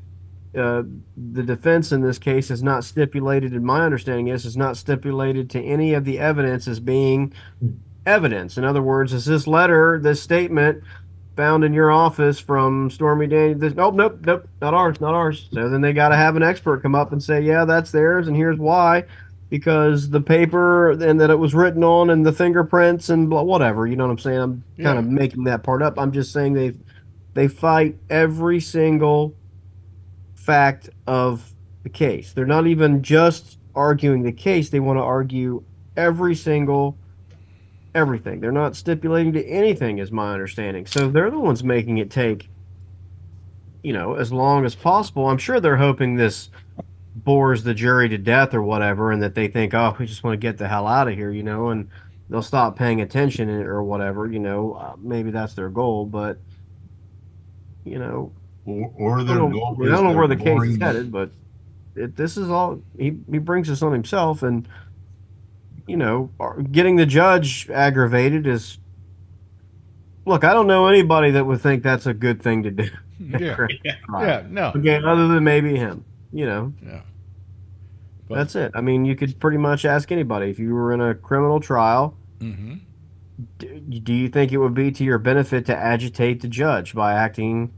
the defense in this case is not stipulated, in my understanding is not stipulated to any of the evidence as being evidence. In other words, is this letter, this statement found in your office from Stormy Daniels? Nope, not ours. So then they got to have an expert come up and say, yeah, that's theirs, and here's why. Because the paper and that it was written on and the fingerprints and whatever, you know what I'm saying? I'm kind of making that part up. I'm just saying they fight every single fact of the case. They're not even just arguing the case. They want to argue every single everything. They're not stipulating to anything, is my understanding. So they're the ones making it take, as long as possible. I'm sure they're hoping this bores the jury to death or whatever, and that they think, oh, we just want to get the hell out of here, and they'll stop paying attention or whatever, maybe that's their goal, but or their goal I don't know where the case is headed, but this is all he brings this on himself, and getting the judge aggravated is, look, I don't know anybody that would think that's a good thing to do. Yeah, no. Again, other than maybe him. Yeah. But that's it. I mean, you could pretty much ask anybody if you were in a criminal trial. Mm-hmm. Do you think it would be to your benefit to agitate the judge by acting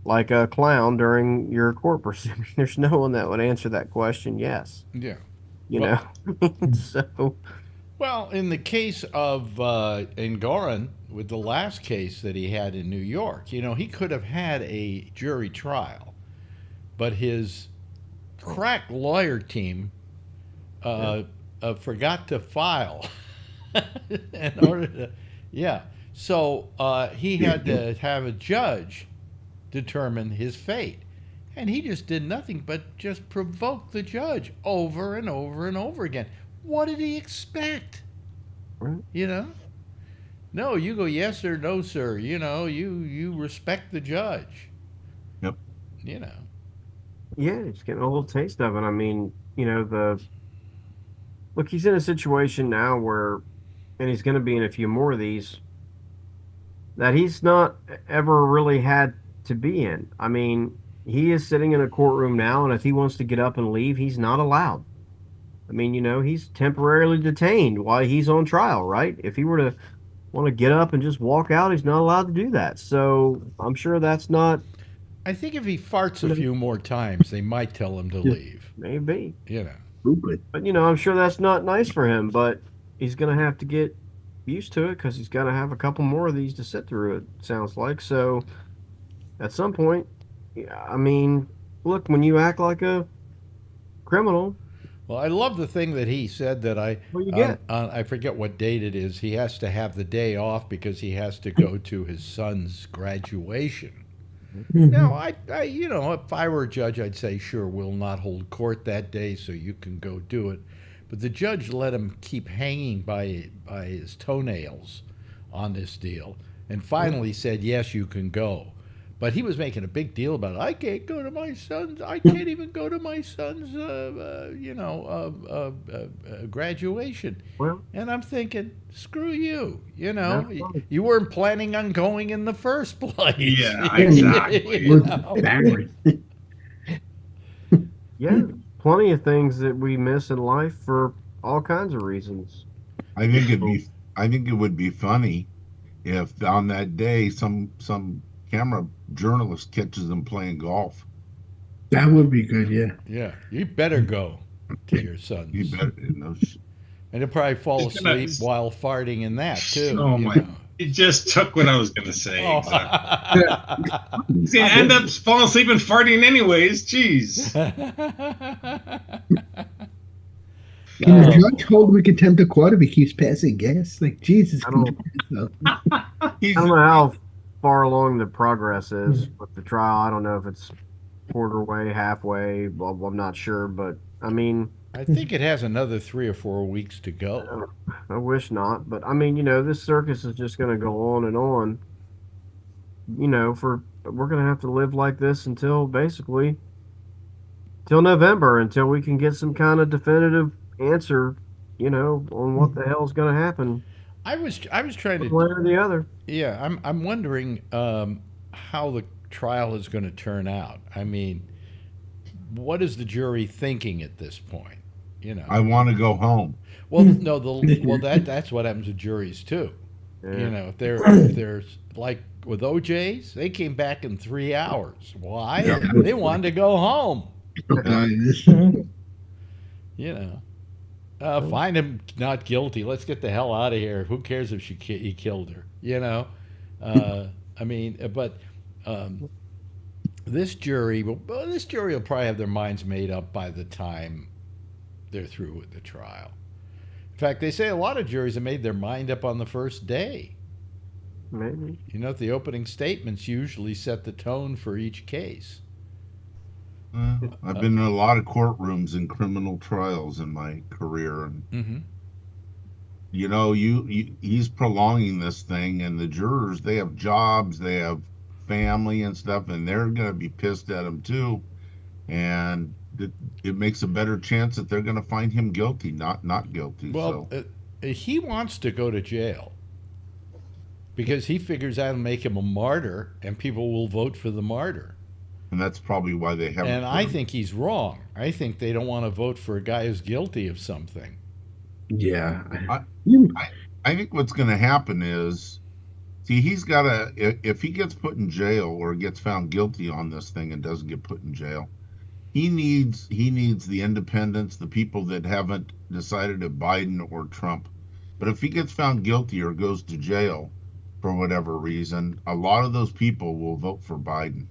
like a clown during your court proceeding? There's no one that would answer that question. Yes. Yeah. So. Well, in the case of Engoron, with the last case that he had in New York, he could have had a jury trial. But his crack lawyer team forgot to file in order to, So he had to have a judge determine his fate. And he just did nothing but just provoke the judge over and over and over again. What did he expect? No, you go yes or no, sir. You respect the judge. Yep. Yeah, it's getting a little taste of it. I mean, look, he's in a situation now where, and he's going to be in a few more of these, that he's not ever really had to be in. I mean, he is sitting in a courtroom now, and if he wants to get up and leave, he's not allowed. I mean, he's temporarily detained while he's on trial, right? If he were to want to get up and just walk out, he's not allowed to do that. So I'm sure that's not... I think if he farts a few more times, they might tell him to leave. Maybe. But, I'm sure that's not nice for him, but he's going to have to get used to it because he's got to have a couple more of these to sit through, it sounds like. So, at some point, I mean, look, when you act like a criminal. Well, I love the thing that he said that I forget what date it is. He has to have the day off because he has to go to his son's graduation. Now, you know, if I were a judge, I'd say, sure, we'll not hold court that day, so you can go do it. But the judge let him keep hanging by his toenails on this deal, and finally said, yes, you can go. But he was making a big deal about it. I can't go to my son's. I can't even go to my son's, graduation. Well, and I'm thinking, screw you. You know, you weren't planning on going in the first place. Yeah, exactly. Yeah, plenty of things that we miss in life for all kinds of reasons. I think it would be funny if on that day some camera journalist catches them playing golf. That would be good, yeah. Yeah, you better go to your son's. You better, and he'll probably fall asleep while farting in that too. Oh my! Know. You just took what I was going to say. Oh. Exactly. He's going to end up falling asleep and farting anyways. Jeez. Can the judge hold Wick attempt to quad if he keeps passing gas? Like, Jesus. I don't know how far along the progress is with the trial. I don't know if it's quarter way, halfway. Well, I'm not sure, but I mean, I think it has another 3 or 4 weeks to go. I wish not, but I mean, you know, this circus is just going to go on and on. You know, we're going to have to live like this until basically till November, until we can get some kind of definitive answer, you know, on what the hell is going to happen. I was trying to one or the other. Yeah, I'm wondering how the trial is going to turn out. I mean, what is the jury thinking at this point? You know, I want to go home. Well, no, that's what happens to juries too. Yeah. You know, if they're like with OJ's, they came back in 3 hours. Why? Yeah. They wanted to go home. You know. Find him not guilty. Let's get the hell out of here. Who cares if he killed her? You know, I mean, but this jury will probably have their minds made up by the time they're through with the trial. In fact, they say a lot of juries have made their mind up on the first day. Maybe. You know, the opening statements usually set the tone for each case. I've been in a lot of courtrooms in criminal trials in my career, and you know, he's prolonging this thing, and the jurors, they have jobs, they have family and stuff, and they're going to be pissed at him too, and it makes a better chance that they're going to find him guilty, not guilty. Well, he wants to go to jail because he figures that'll make him a martyr, and people will vote for the martyr. And that's probably why they haven't. And I think he's wrong. I think they don't want to vote for a guy who's guilty of something. Yeah. I think what's going to happen is, see, he's got to, if he gets put in jail or gets found guilty on this thing and doesn't get put in jail, he needs the independents, the people that haven't decided if Biden or Trump. But if he gets found guilty or goes to jail for whatever reason, a lot of those people will vote for Biden.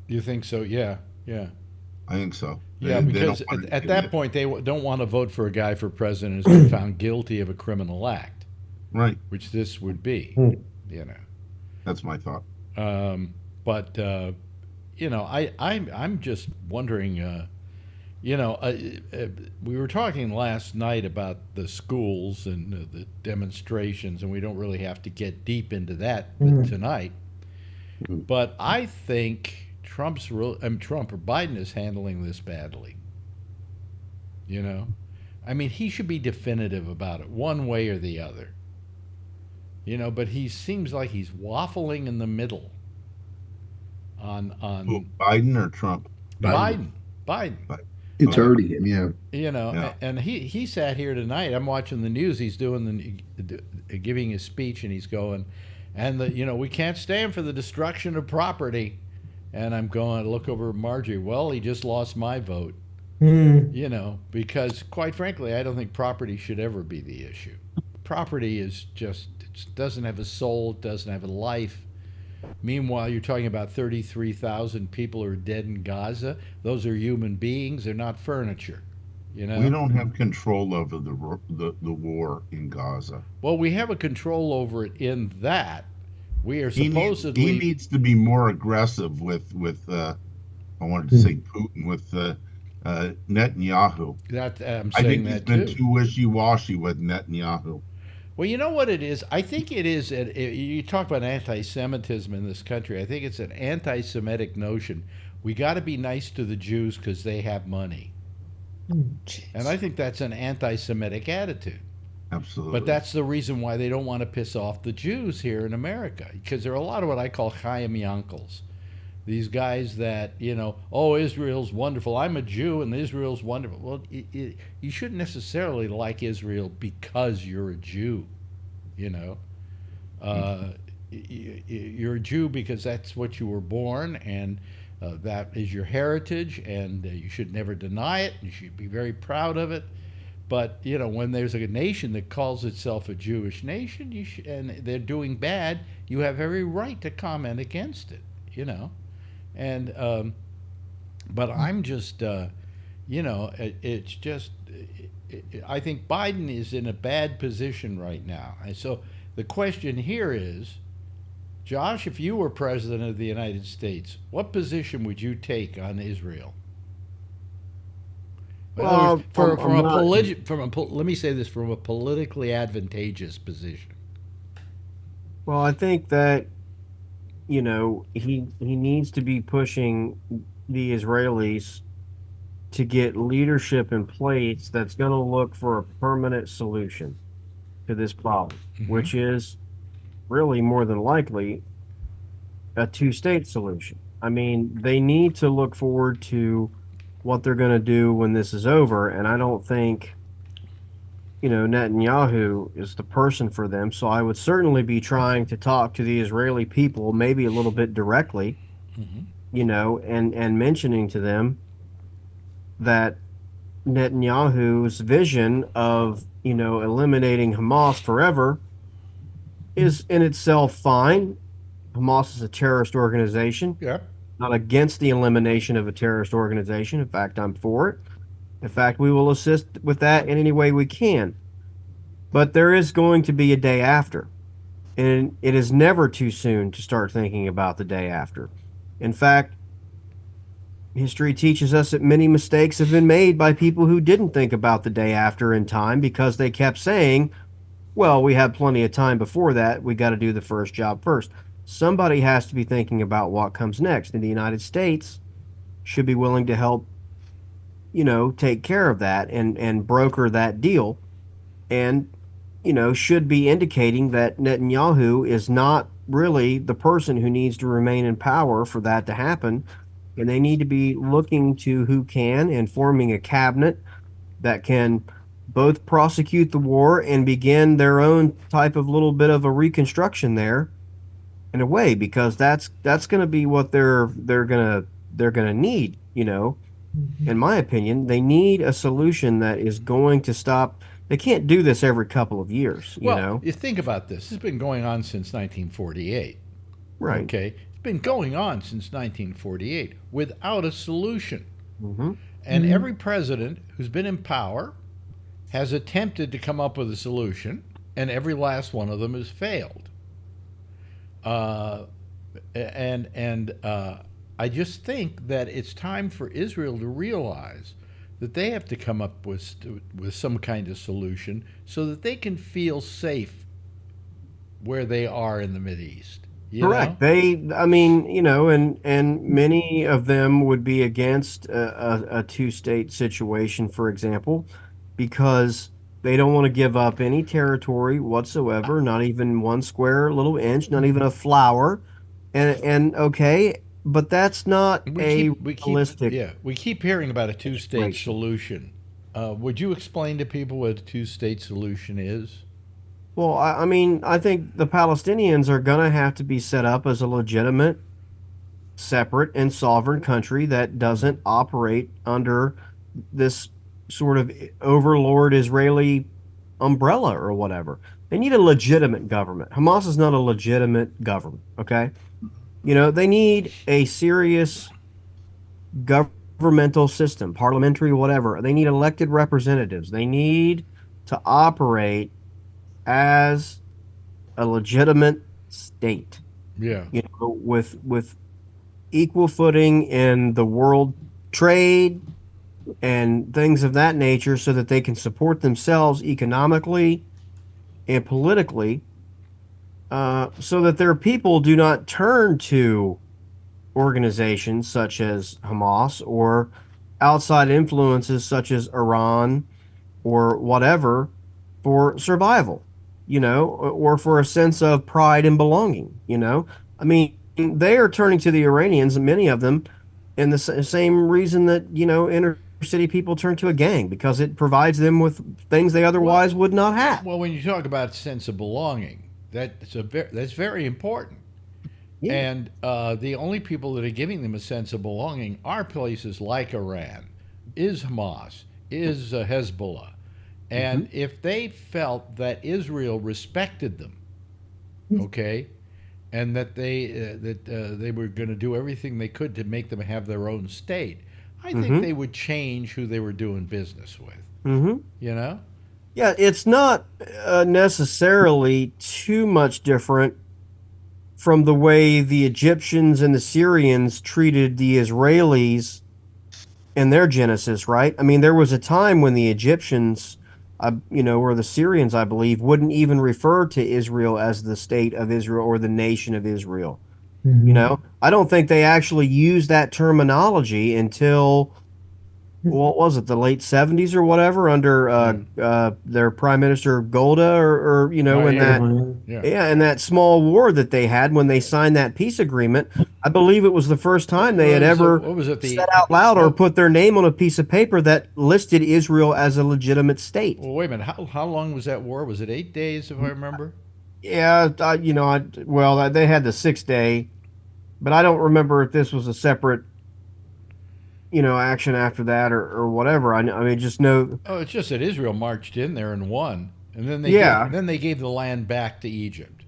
You think so? Yeah. I think so. Yeah, because at that point, they don't want to vote for a guy for president who's been found guilty of a criminal act. Right. Which this would be, you know. That's my thought. But, you know, I'm just wondering, you know, we were talking last night about the schools and the demonstrations, and we don't really have to get deep into that tonight. But I think Trump or Biden is handling this badly. You know, I mean, he should be definitive about it, one way or the other. You know, but he seems like he's waffling in the middle. On Biden or Trump? Biden. It's already him, yeah. You know, and he sat here tonight. I'm watching the news. He's doing giving his speech, and he's going, and you know, we can't stand for the destruction of property. And I'm going to look over at Marjorie. Well, he just lost my vote. You know, because quite frankly, I don't think property should ever be the issue. Property is just, it doesn't have a soul, it doesn't have a life. Meanwhile, you're talking about 33,000 people who are dead in Gaza. Those are human beings. They're not furniture. You know? We don't have control over the war in Gaza. Well, we have a control over it in that we are supposedly. He needs to be more aggressive with I wanted to say Putin, with Netanyahu. I think he's been too wishy-washy with Netanyahu. Well, you know what it is? I think it is. You talk about anti-Semitism in this country. I think it's an anti-Semitic notion. We got to be nice to the Jews because they have money. And I think that's an anti-Semitic attitude. Absolutely. But that's the reason why they don't want to piss off the Jews here in America, because there are a lot of what I call Chaim Yankels. These guys that, oh, Israel's wonderful. I'm a Jew and Israel's wonderful. Well, you shouldn't necessarily like Israel because you're a Jew, You're a Jew because that's what you were born, and that is your heritage, and you should never deny it. You should be very proud of it. But, when there's a nation that calls itself a Jewish nation, and they're doing bad, you have every right to comment against it, And, but I'm just, it's just, I think Biden is in a bad position right now. And so the question here is, Josh, if you were president of the United States, what position would you take on Israel? Well, let me say this, from a politically advantageous position. Well, I think that he needs to be pushing the Israelis to get leadership in place that's going to look for a permanent solution to this problem, which is really more than likely a two-state solution. I mean, they need to look forward to what they're going to do when this is over, and I don't think Netanyahu is the person for them. So I would certainly be trying to talk to the Israeli people, maybe a little bit directly, and mentioning to them that Netanyahu's vision of, eliminating Hamas forever is in itself fine. Hamas is a terrorist organization. Yeah. Not against the elimination of a terrorist organization. In fact, I'm for it. In fact, we will assist with that in any way we can. But there is going to be a day after. And it is never too soon to start thinking about the day after. In fact, history teaches us that many mistakes have been made by people who didn't think about the day after in time, because they kept saying, well, we had plenty of time before that. We got to do the first job first. Somebody has to be thinking about what comes next. And the United States should be willing to help, take care of that and broker that deal. And, should be indicating that Netanyahu is not really the person who needs to remain in power for that to happen. And they need to be looking to who can and forming a cabinet that can both prosecute the war and begin their own type of little bit of a reconstruction there, in a way, because that's going to be what they're going to need. In my opinion, they need a solution that is going to stop. They can't do this every couple of years. You think about this. This has been going on since 1948. Right. Okay. It's been going on since 1948 without a solution. Mm-hmm. And every president who's been in power has attempted to come up with a solution, and every last one of them has failed. I just think that it's time for Israel to realize that they have to come up with some kind of solution so that they can feel safe where they are in the Mideast. Correct. And many of them would be against a two-state situation, for example, because they don't want to give up any territory whatsoever, not even one square little inch, not even a flower. And okay, but that's not realistic. We keep hearing about a two-state solution. Would you explain to people what a two-state solution is? Well, I think the Palestinians are going to have to be set up as a legitimate, separate, and sovereign country that doesn't operate under this sort of overlord Israeli umbrella or whatever. They need a legitimate government. Hamas is not a legitimate government, okay? You know, they need a serious governmental system, parliamentary, whatever. They need elected representatives. They need to operate as a legitimate state. Yeah. You know, with equal footing in the world trade and things of that nature, so that they can support themselves economically and politically, so that their people do not turn to organizations such as Hamas or outside influences such as Iran or whatever for survival, you know, or for a sense of pride and belonging, you know. I mean, they are turning to the Iranians, many of them, in the same reason that, you know, inner city people turn to a gang, because it provides them with things they otherwise would not have. Well, when you talk about sense of belonging, that's very important. Yeah. And the only people that are giving them a sense of belonging are places like Iran, is Hamas, is Hezbollah. And if they felt that Israel respected them, okay, and that they were going to do everything they could to make them have their own state, I think they would change who they were doing business with. You know? Yeah, it's not necessarily too much different from the way the Egyptians and the Syrians treated the Israelis in their Genesis, right? I mean, there was a time when the Egyptians, you know, or the Syrians, I believe, wouldn't even refer to Israel as the state of Israel or the nation of Israel. You know, I don't think they actually used that terminology until, what was it, the late 70s or whatever, under their Prime Minister Golda, or you know, in that small war that they had when they signed that peace agreement. I believe it was the first time they had ever said out loud or put their name on a piece of paper that listed Israel as a legitimate state. Well, wait a minute. How long was that war? Was it 8 days, if I remember? Yeah, you know, well, they had the 6-day, but I don't remember if this was a separate, you know, action after that or whatever. I mean, just know. Oh, it's just that Israel marched in there and won, and then they gave the land back to Egypt.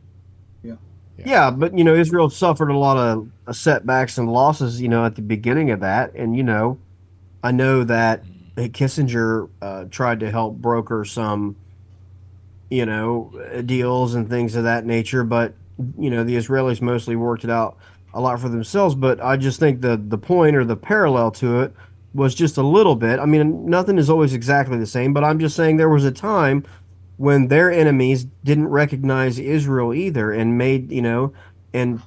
Yeah, but you know, Israel suffered a lot of setbacks and losses, you know, at the beginning of that, and you know, I know that Kissinger tried to help broker some, you know, deals and things of that nature, but you know, the Israelis mostly worked it out a lot for themselves. But I just think the point or the parallel to it was just a little bit. I mean, nothing is always exactly the same, but I'm just saying there was a time when their enemies didn't recognize Israel either, and made, you know, and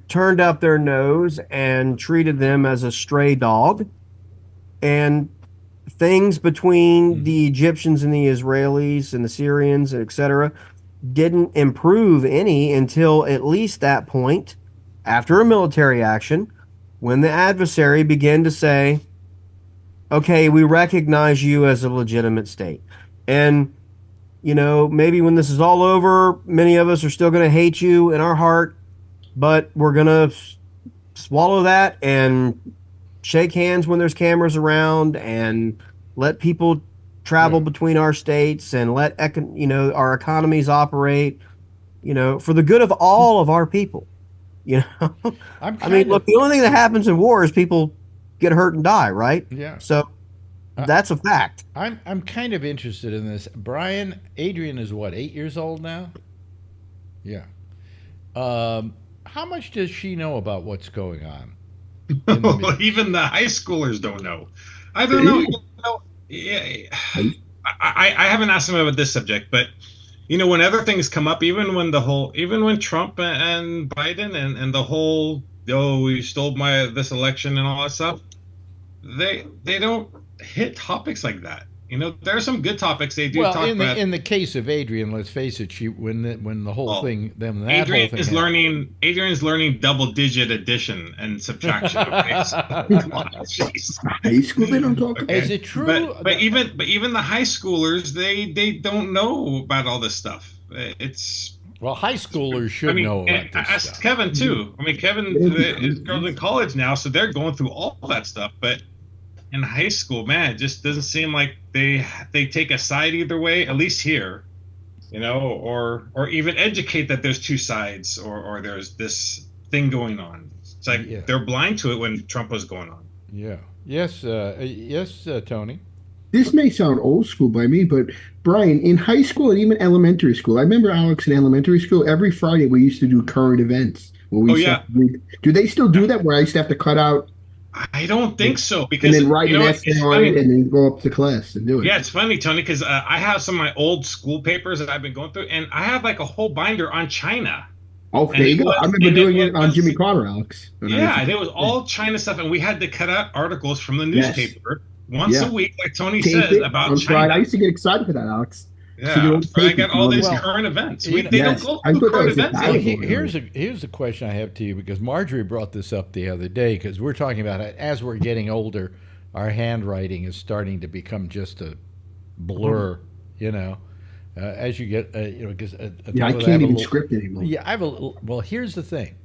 turned up their nose and treated them as a stray dog. And things between the Egyptians and the Israelis and the Syrians, etc., didn't improve any until at least that point, after a military action, when the adversary began to say, okay, we recognize you as a legitimate state. And, you know, maybe when this is all over, many of us are still going to hate you in our heart, but we're going to swallow that and shake hands when there's cameras around and let people travel between our states and let, you know, our economies operate, you know, for the good of all of our people. You know, I mean, look, the only thing that happens in war is people get hurt and die, right? Yeah. So that's a fact. I'm kind of interested in this. Brian, Adrian is what, 8 years old now? Yeah. How much does she know about what's going on? Even the high schoolers don't know. I don't know. You know, yeah, I haven't asked them about this subject, but you know, when other things come up, even when Trump and Biden and the whole, we stole this election and all that stuff, they don't hit topics like that. You know, there are some good topics they do talk about. In the case of Adrian, let's face it, when the whole thing, Adrian's learning double-digit addition and subtraction. Okay? High school, they don't talk about. Is it true? But even the high schoolers, they don't know about all this stuff. Well, high schoolers should know about this ask stuff. Kevin too. I mean, his girls in college now, so they're going through all that stuff. But in high school, man, it just doesn't seem like they take a side either way. At least here, or even educate that there's two sides, or there's this thing going on. It's like they're blind to it when Trump was going on. Yeah. Yes. Yes, Tony. This may sound old school by me, but Brian, in high school and even elementary school, I remember, Alex, in elementary school, every Friday we used to do current events. Do they still do that, where I used to have to cut out? I don't think so, because and then write an essay on it and then go up to class and do it. Yeah, it's funny, Tony, because I have some of my old school papers that I've been going through, and I have like a whole binder on China. Oh, there you go. I remember doing it on Jimmy Carter, Alex. Yeah, and it was all China stuff, and we had to cut out articles from the newspaper once a week, like Tony says, about China. I used to get excited for that, Alex. Yeah, I got all these current events. They don't go through current events. Here's the question I have to you, because Marjorie brought this up the other day, because we're talking about it, as we're getting older, our handwriting is starting to become just a blur, as you get, because I can't even script anymore. Yeah, well, here's the thing.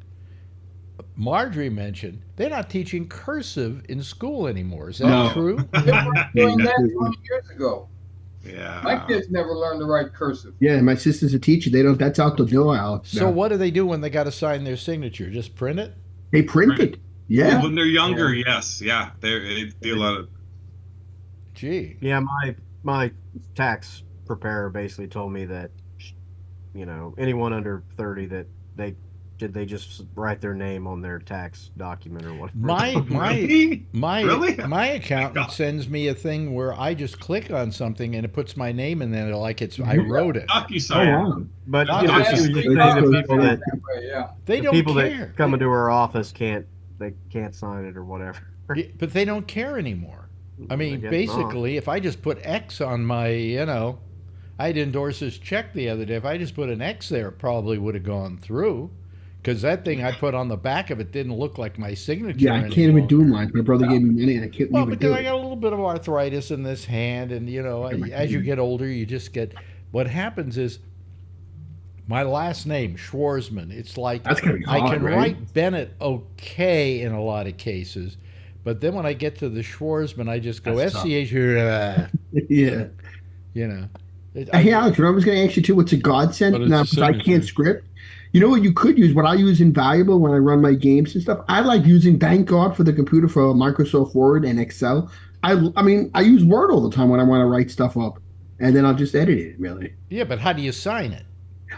Marjorie mentioned they're not teaching cursive in school anymore. Is that true? They weren't doing that 20 years ago. Yeah. My kids never learned to write cursive. Yeah, my sister's a teacher. They don't. That's out the door, Alex. So what do they do when they got to sign their signature? Just print it? They print it. Yeah. When they're younger, yes. Yeah. They do a lot of. Gee. Yeah, my tax preparer basically told me that, anyone under 30 that they just write their name on their tax document or whatever. My accountant sends me a thing where I just click on something and it puts my name in there like I wrote it. But they don't people care. That come into her office can't sign it or whatever. But they don't care anymore. I mean, basically, if I just put X on my, I'd endorse this check the other day. If I just put an X there, it probably would have gone through. Because that thing I put on the back of it didn't look like my signature. Yeah, I can't even do mine. My brother gave me money, and I can't even do it. Well, because I got a little bit of arthritis in this hand, and as you get older, you just get. What happens is, my last name Schwarzman. It's like I can write Bennett okay in a lot of cases, but then when I get to the Schwarzman, I just go SCH. Yeah. Hey, Alex, I was going to ask you too. What's a godsend? Now, because I can't script. You know what you could use? What I use invaluable when I run my games and stuff. I like using, thank God for the computer, for Microsoft Word and Excel. I mean, I use Word all the time when I want to write stuff up, and then I'll just edit it. Really. Yeah, but how do you sign it?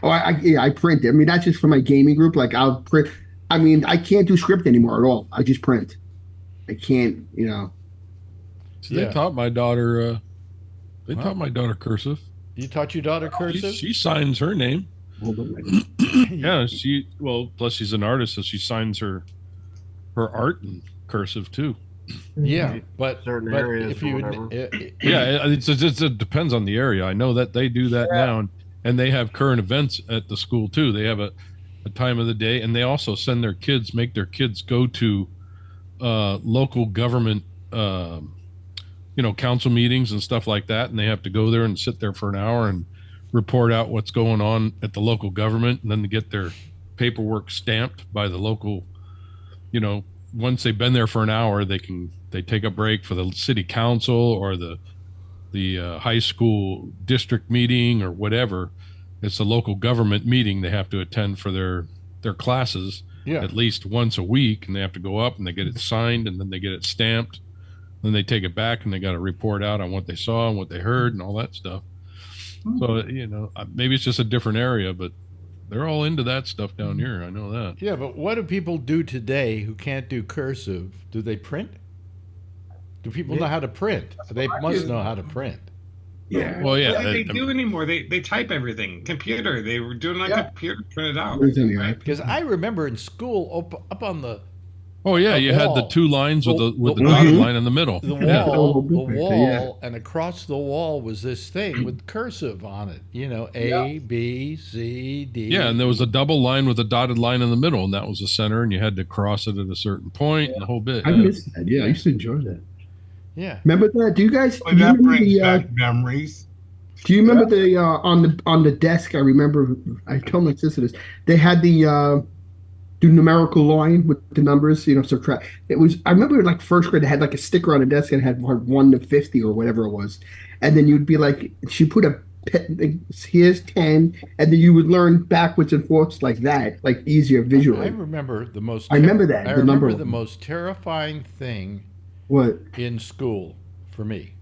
Oh, I print it. I mean, that's just for my gaming group. Like I'll print. I mean, I can't do script anymore at all. I just print. I can't. So they taught my daughter. They taught my daughter cursive. You taught your daughter cursive? She signs her name. Yeah, plus she's an artist, so she signs her art in cursive too. Yeah, but certain areas if you it depends on the area. I know that they do that now, and they have current events at the school too. They have a time of the day, and they also make their kids go to local government council meetings and stuff like that, and they have to go there and sit there for an hour and report out what's going on at the local government, and then to get their paperwork stamped by the local, once they've been there for an hour, they take a break for the city council or the high school district meeting or whatever. It's a local government meeting they have to attend for their classes at least once a week, and they have to go up and they get it signed, and then they get it stamped. Then they take it back and they got to report out on what they saw and what they heard and all that stuff. So, maybe it's just a different area, but they're all into that stuff down here. I know that. Yeah, but what do people do today who can't do cursive? Do they print? Do people know how to print? They must know how to print. Yeah. Well, yeah. What do they do anymore? They type everything. Computer. They were doing computer, print it out. Right? Because I remember in school, up on the Oh yeah, you had the two lines with the dotted line in the middle. The wall, and across the wall was this thing with cursive on it. A, B, C, D. Yeah, and there was a double line with a dotted line in the middle, and that was the center, and you had to cross it at a certain point, and the whole bit. I missed that. Yeah, I used to enjoy that. Yeah. Remember that? Do you guys? That brings back memories. Do you remember the on the desk? I remember. I told my sister this. They had the. Do numerical line with the numbers, subtract. It was, I remember like first grade, they had like a sticker on the desk and it had 1 to 50 or whatever it was. And then you'd be like, she put a here's 10, and then you would learn backwards and forwards like that, like easier visually. I remember the most. I remember that. I remember the most terrifying thing. What? In school for me.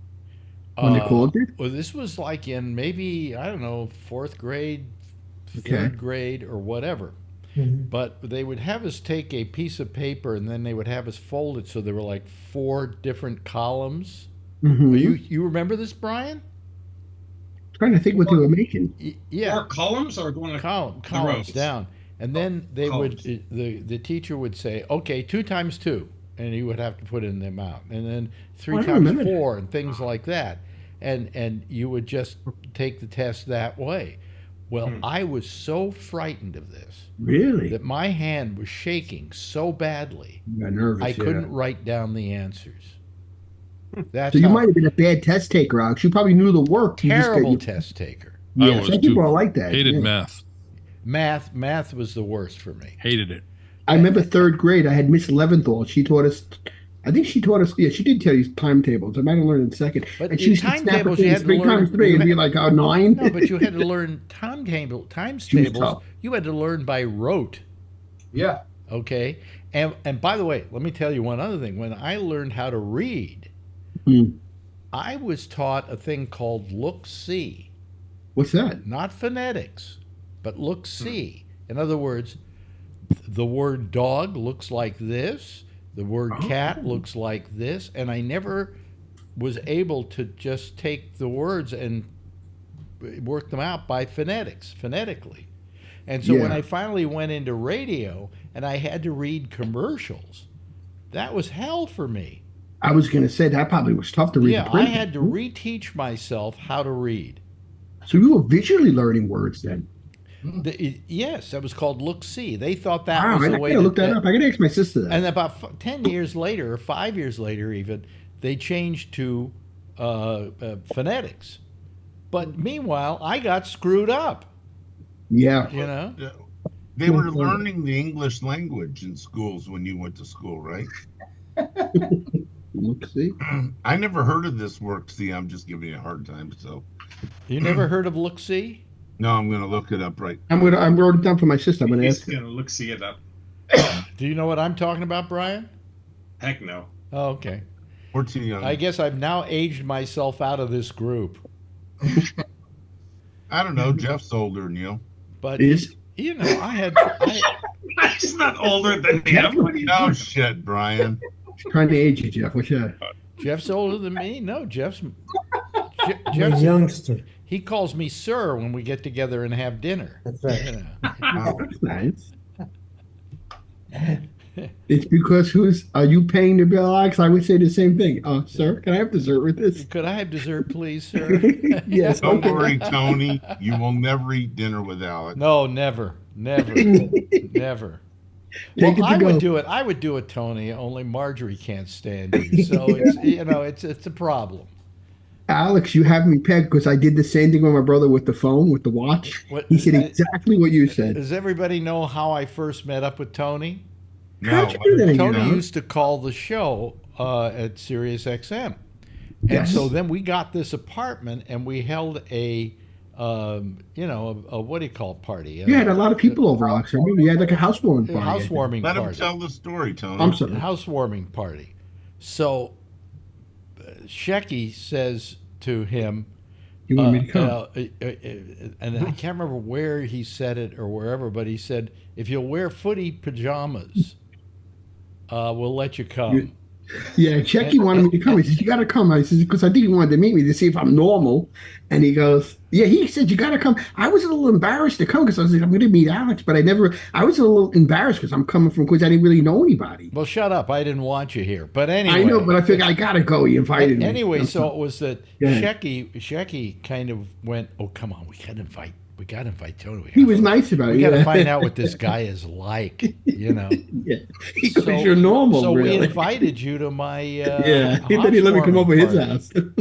When they called it? Well, this was like in maybe, I don't know, 4th grade, 3rd grade, or whatever. Mm-hmm. But they would have us take a piece of paper, and then they would have us fold it so there were like 4 different columns. Mm-hmm. You remember this, Brian? I'm trying to think what they were making. Yeah. 4 columns or going to columns down. And then they would, the teacher would say, okay, 2 times 2. And he would have to put in the amount. And then 3 times 4 and things like that. And you would just take the test that way. Well, I was so frightened of this. Really? That my hand was shaking so badly. You got nervous, I couldn't write down the answers. So you might have been a bad test taker, Alex. You probably knew the work. Terrible test taker. Yeah, some people are like that. Hated math. Math was the worst for me. Hated it. I remember 3rd grade, I had Miss Leventhal. She taught us, she did tell you timetables. I might have learned in 2nd. But and she timetables, you had to learn. 3 times 3, it'd be like 9. No, but you had to learn times tables. You had to learn by rote. Yeah. Okay. And by the way, let me tell you one other thing. When I learned how to read, I was taught a thing called look-see. What's that? Not phonetics, but look-see. In other words, the word dog looks like this. The word cat looks like this. And I never was able to just take the words and work them out by phonetically. And so when I finally went into radio and I had to read commercials, that was hell for me. I was going to say that probably was tough to read. Yeah, I had to reteach myself how to read. So you were visually learning words then? Yes, that was called look-see. They thought that was the way. I gotta look that up. I gotta ask my sister that. And about 10 years later, or 5 years later, even they changed to phonetics. But meanwhile, I got screwed up. Yeah, you know. They were learning the English language in schools when you went to school, right? Look-see. I never heard of this work. See, I'm just giving you a hard time. So, you never heard of look-see? No, I'm going to look it up right. I wrote it down for my sister. I'm going to ask. He's going to look-see it up. Do you know what I'm talking about, Brian? Heck no. Oh, okay. We're too young. I guess I've now aged myself out of this group. I don't know. Jeff's older than you. But you know, He's not older than him. No shit, Brian. Trying to age you, Jeff. What's that? Jeff's older than me? No, Jeff's a youngster. He calls me sir when we get together and have dinner. That's right. You know. Oh, that's nice. It's because are you paying the bill, Alex? I would say the same thing. Sir, can I have dessert with this? Could I have dessert, please, sir? Yes. Don't worry, Tony. You will never eat dinner with Alex. No, never. Never. Well, I would do it. I would do it, Tony. Only Marjorie can't stand you, so it's a problem. Alex, you have me pegged because I did the same thing with my brother with the phone, with the watch. He said exactly what you said. Does everybody know how I first met up with Tony? No. Tony used to call the show at Sirius XM. And so then we got this apartment and we held a what do you call it, party? You had a lot of people over, Alex. I remember you had like a housewarming party. Housewarming party. Let him tell the story, Tony. I'm sorry. Housewarming party. So Shecky says to him, "You want me to come?" And I can't remember where he said it or wherever, but he said, "If you'll wear footy pajamas, we'll let you come." Yeah, Shecky wanted me to come. He says, "You got to come." I said, because I think he wanted to meet me to see if I'm normal. And he goes, "Yeah." He said, "You got to come." I was a little embarrassed to come because I was like, "I'm going to meet Alex," but I was a little embarrassed because I'm coming from Queens. I didn't really know anybody. Well, shut up. I didn't want you here. But anyway. I know, but I figured I got to go. He invited me. Anyway, so it was that Shecky kind of went, "Oh, come on. We got to invite Tony." He was nice about it. We got to find out what this guy is like, Yeah. Because you're normal, so really. we invited you to my and then he let me come over his house. Wasn't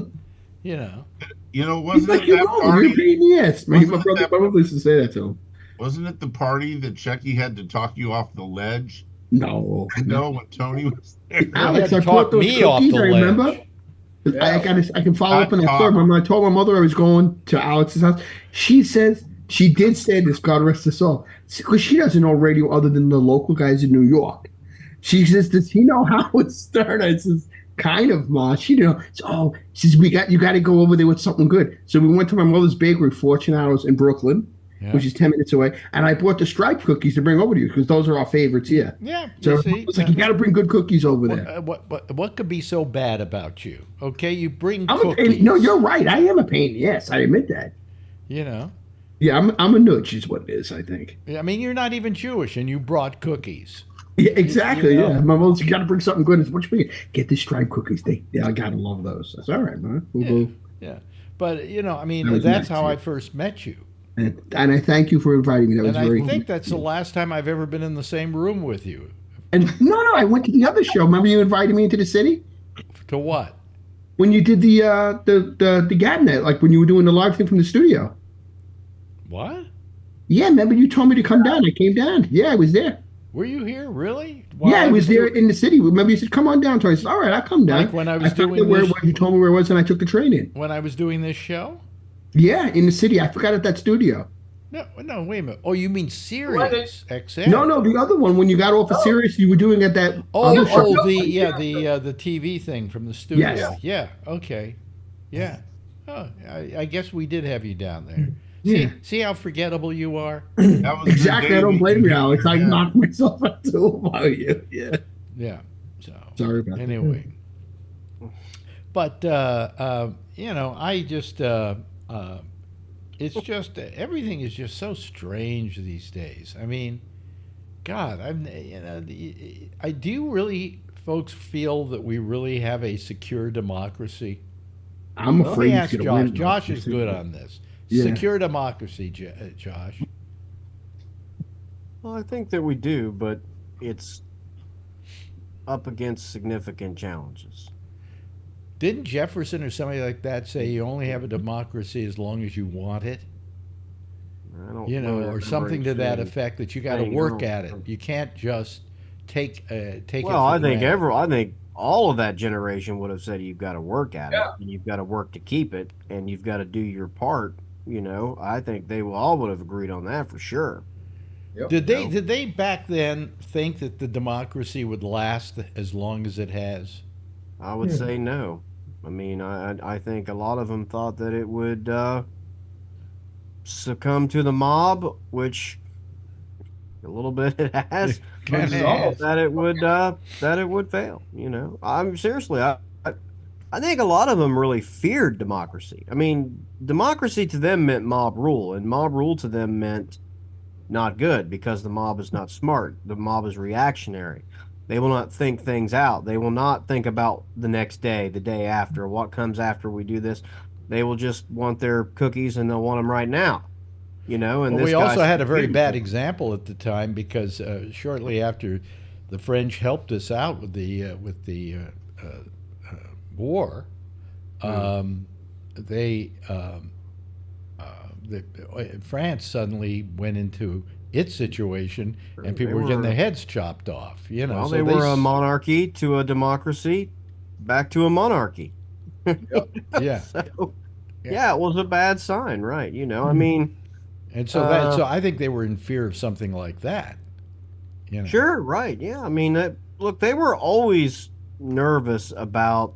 it that party? Yes, my brother used to say that to him. Wasn't it the party that Shecky had to talk you off the ledge? No. No, when Tony was there. Alex, I brought those cookies, I remember. I can follow up on that story. When I told my mother I was going to Alex's house, she says she did say this. God rest her soul, because she doesn't know radio other than the local guys in New York. She says, "Does he know Howard Stern?" I says, "Kind of, Ma." She know. So, she says, you got to go over there with something good. So we went to my mother's bakery, Fortunatos in Brooklyn, which is 10 minutes away, and I brought the striped cookies to bring over to you because those are our favorites here. Yeah. So it's like you got to bring good cookies over there. What could be so bad about you? Okay, you bring I'm cookies. A pain. No, you're right. I am a pain. Yes, I admit that. You know. Yeah, I'm a nudge is what it is, I think. I mean, you're not even Jewish, and you brought cookies. Yeah, exactly. You know? Yeah, my mother's got to bring something good. What you mean? Get the striped cookies. I gotta love those. That's all right, man. Yeah, but I mean, that's how I first met you. And I thank you for inviting me. That was very. I think that's the last time I've ever been in the same room with you. And no, I went to the other show. Remember you invited me into the city? To what? When you did the Gabnet, like when you were doing the live thing from the studio. What? Yeah, remember you told me to come down. I came down. Yeah, I was there. Were you here? Really? Yeah, I was there in the city. Remember you said, come on down. So I said, all right, I'll come down. Like when I was doing where you told me where it was, and I took the train in. When I was doing this show? Yeah, in the city. I forgot at that studio. No, wait a minute. Oh, you mean Sirius XM? No, the other one. When you got off of Sirius, you were doing at that. The TV thing from the studio. Yes. Yeah. Okay. Yeah. Oh, I guess we did have you down there. Yeah. See how forgettable you are? Exactly. I don't blame you, Alex. I knocked myself out too about you. Yeah. Yeah. So sorry about anyway. But I just it's just everything is just so strange these days. I mean, God, I do really, folks, feel that we really have a secure democracy. I'm afraid. Let me ask Josh. Josh is good on this. Yeah. Secure democracy, Josh. Well, I think that we do, but it's up against significant challenges. Didn't Jefferson or somebody like that say you only have a democracy as long as you want it? I don't know, or something to that effect, that you got to work at it. You can't just take it. Well, I think all of that generation would have said you've got to work at it, and you've got to work to keep it, and you've got to do your part. I think they all would have agreed on that for sure. Yep. Did they back then think that the democracy would last as long as it has? I would say no. I mean, I think a lot of them thought that it would succumb to the mob, which a little bit it has. That it would fail. I'm seriously. I think a lot of them really feared democracy. I mean, democracy to them meant mob rule, and mob rule to them meant not good, because the mob is not smart. The mob is reactionary. They will not think things out. They will not think about the next day, the day after, what comes after we do this. They will just want their cookies, and they'll want them right now. And we also had a very bad example at the time, because shortly after the French helped us out with the war, France suddenly went into its situation, and people were getting their heads chopped off. Well, so they were a monarchy to a democracy, back to a monarchy. Yeah. Yeah, it was a bad sign, right? I mean, and so I think they were in fear of something like that. Sure, right? Yeah, I mean, look, they were always nervous about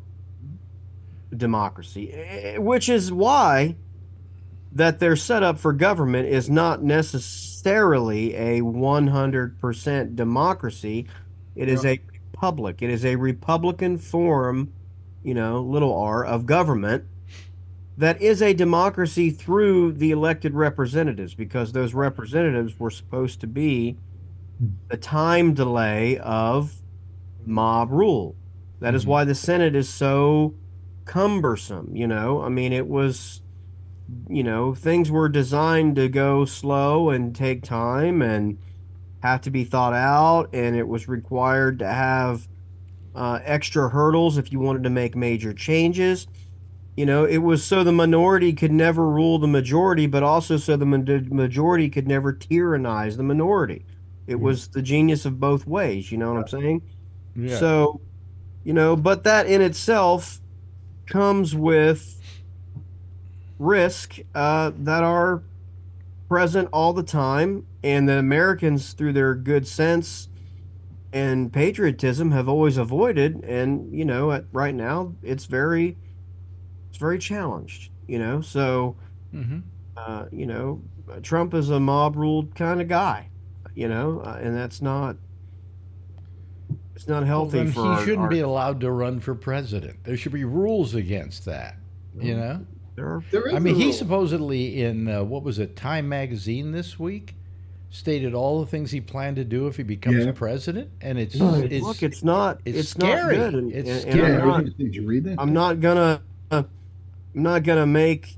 democracy, which is why that their setup for government is not necessarily a 100% democracy. It is a republic. It is a Republican form, little r, of government that is a democracy through the elected representatives, because those representatives were supposed to be the time delay of mob rule. That is why the Senate is so cumbersome. I mean, it was, things were designed to go slow and take time and have to be thought out, and it was required to have extra hurdles if you wanted to make major changes. It was so the minority could never rule the majority, but also so the majority could never tyrannize the minority. It was the genius of both ways, you know what I'm saying? Yeah. So, but that in itself comes with risk that are present all the time, and the Americans, through their good sense and patriotism, have always avoided. And right now it's very challenged. So Trump is a mob ruled kind of guy. And that's not. It's not healthy. Well, then for he shouldn't be allowed to run for president. There should be rules against that. There I mean, he supposedly in what was it, Time magazine this week, stated all the things he planned to do if he becomes president, and it's not scary. Not good. It's and scary. Did you read that? I'm not gonna make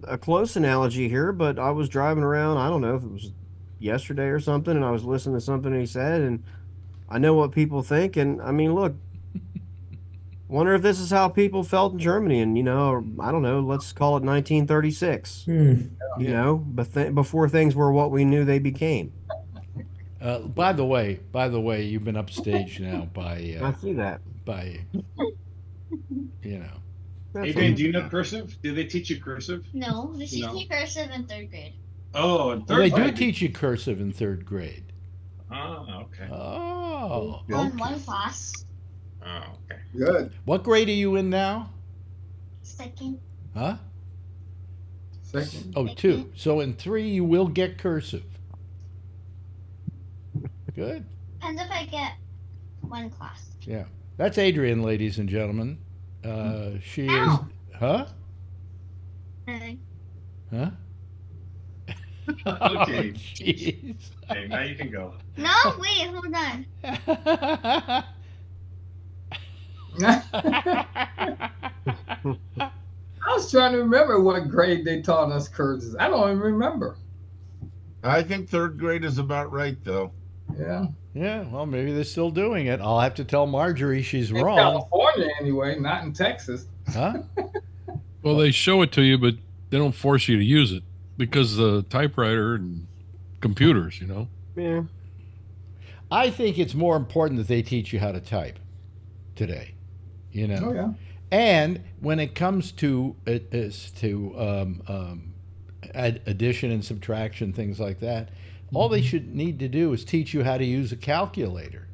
a close analogy here, but I was driving around. I don't know if it was yesterday or something, and I was listening to something he said, and I know what people think. And I mean, look. Wonder if this is how people felt in Germany, and I don't know. Let's call it 1936. But before things were what we knew they became. By the way, you've been upstaged now by. I see that. By. Adrian, do you know cursive? Do they teach you cursive? No, they teach me cursive in 3rd grade. Oh, in 3rd grade. They do teach you cursive in 3rd grade. Oh, okay. Oh. On one class. Oh, okay. Good. What grade are you in now? 2nd. Huh? 2nd. Oh, 2. So in 3 you will get cursive. Good. Depends if I get one class. Yeah. That's Adrian, ladies and gentlemen. She is. Huh? Huh? Okay. Jeez. Okay, now you can go. No, wait, hold on. I was trying to remember what grade they taught us cursive. I don't even remember. I think 3rd grade is about right, though. Yeah. Yeah, well, maybe they're still doing it. I'll have to tell Marjorie she's In wrong. California, anyway, not in Texas. Huh? Well, they show it to you, but they don't force you to use it because the typewriter and computers, Yeah. I think it's more important that they teach you how to type today. Oh, yeah. And when it comes to addition and subtraction, things like that, all they should need to do is teach you how to use a calculator.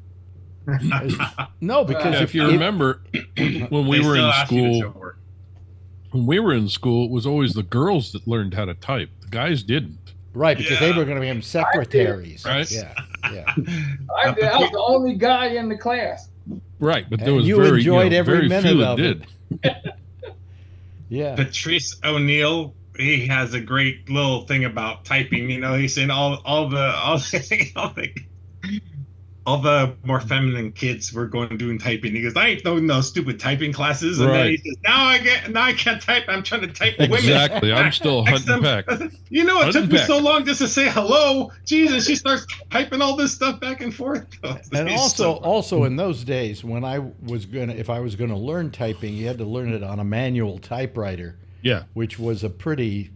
No, because if you remember, when we were in school, it was always the girls that learned how to type. The guys didn't. Right, because they were going to become secretaries. Right? Yeah. I did. I was the only guy in the class. Right, but there was you enjoyed every minute few of that it. Yeah. Patrice O'Neill, he has a great little thing about typing. He's saying all the more feminine kids were going doing typing. He goes, I ain't doing no stupid typing classes. And then he says, now I can't type. I'm trying to type women. Exactly. I'm still hunting back. It took me so long just to say hello. Jesus, she starts typing all this stuff back and forth. And also in those days when if I was gonna learn typing, you had to learn it on a manual typewriter. Yeah. Which was a pretty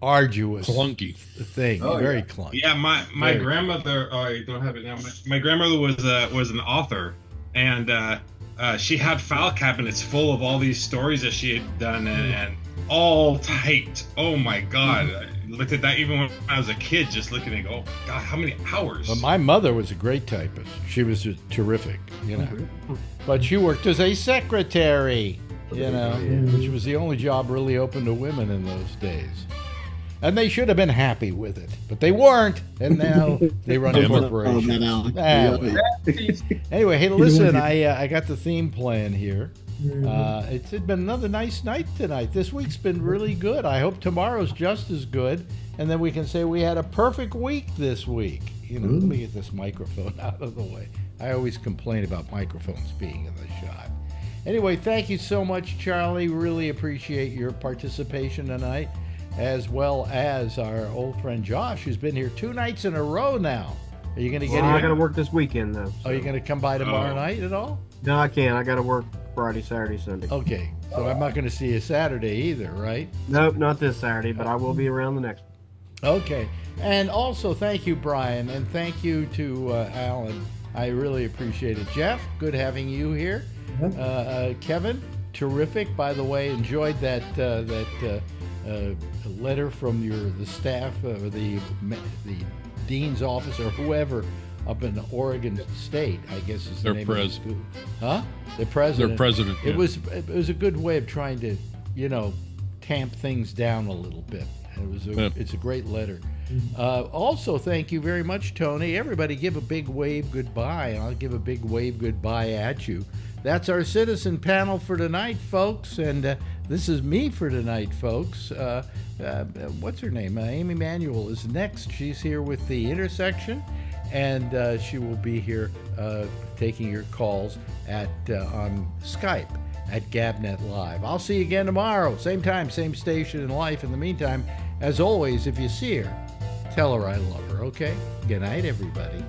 arduous clunky thing. Very clunky. Yeah, my grandmother. Oh, I don't have it now. My grandmother was an author, and she had file cabinets full of all these stories that she had done, and all typed. Oh my God! I looked at that even when I was a kid, just looking and go, oh God, how many hours? But my mother was a great typist. She was just terrific, But she worked as a secretary, which was the only job really open to women in those days. And they should have been happy with it, but they weren't. And now they run a corporation. Anyway, hey, listen, I got the theme playing here. It's been another nice night tonight. This week's been really good. I hope tomorrow's just as good. And then we can say we had a perfect week this week. Let me get this microphone out of the way. I always complain about microphones being in the shot. Anyway, thank you so much, Charlie. Really appreciate your participation tonight, as well as our old friend Josh, who's been here 2 nights in a row now. Are you going to get here? I got to work this weekend, though. So. Are you going to come by tomorrow night at all? No, I can't. I got to work Friday, Saturday, Sunday. Okay, so I'm not going to see you Saturday either, right? Nope, not this Saturday, but I will be around the next one. Okay, and also thank you, Brian, and thank you to Alan. I really appreciate it. Jeff, good having you here. Kevin, terrific. By the way, enjoyed that letter from the staff or the dean's office or whoever up in Oregon State, I guess is the name of the school. Huh? The president. Their president. It was a good way of trying to, tamp things down a little bit. It's a great letter. Also, thank you very much, Tony. Everybody give a big wave goodbye, and I'll give a big wave goodbye at you. That's our citizen panel for tonight, folks, and this is me for tonight, folks. What's her name? Amy Manuel is next. She's here with the intersection, and she will be here taking your calls on Skype at GabNet Live. I'll see you again tomorrow, same time, same station in life. In the meantime, as always, if you see her, tell her I love her, okay? Good night, everybody.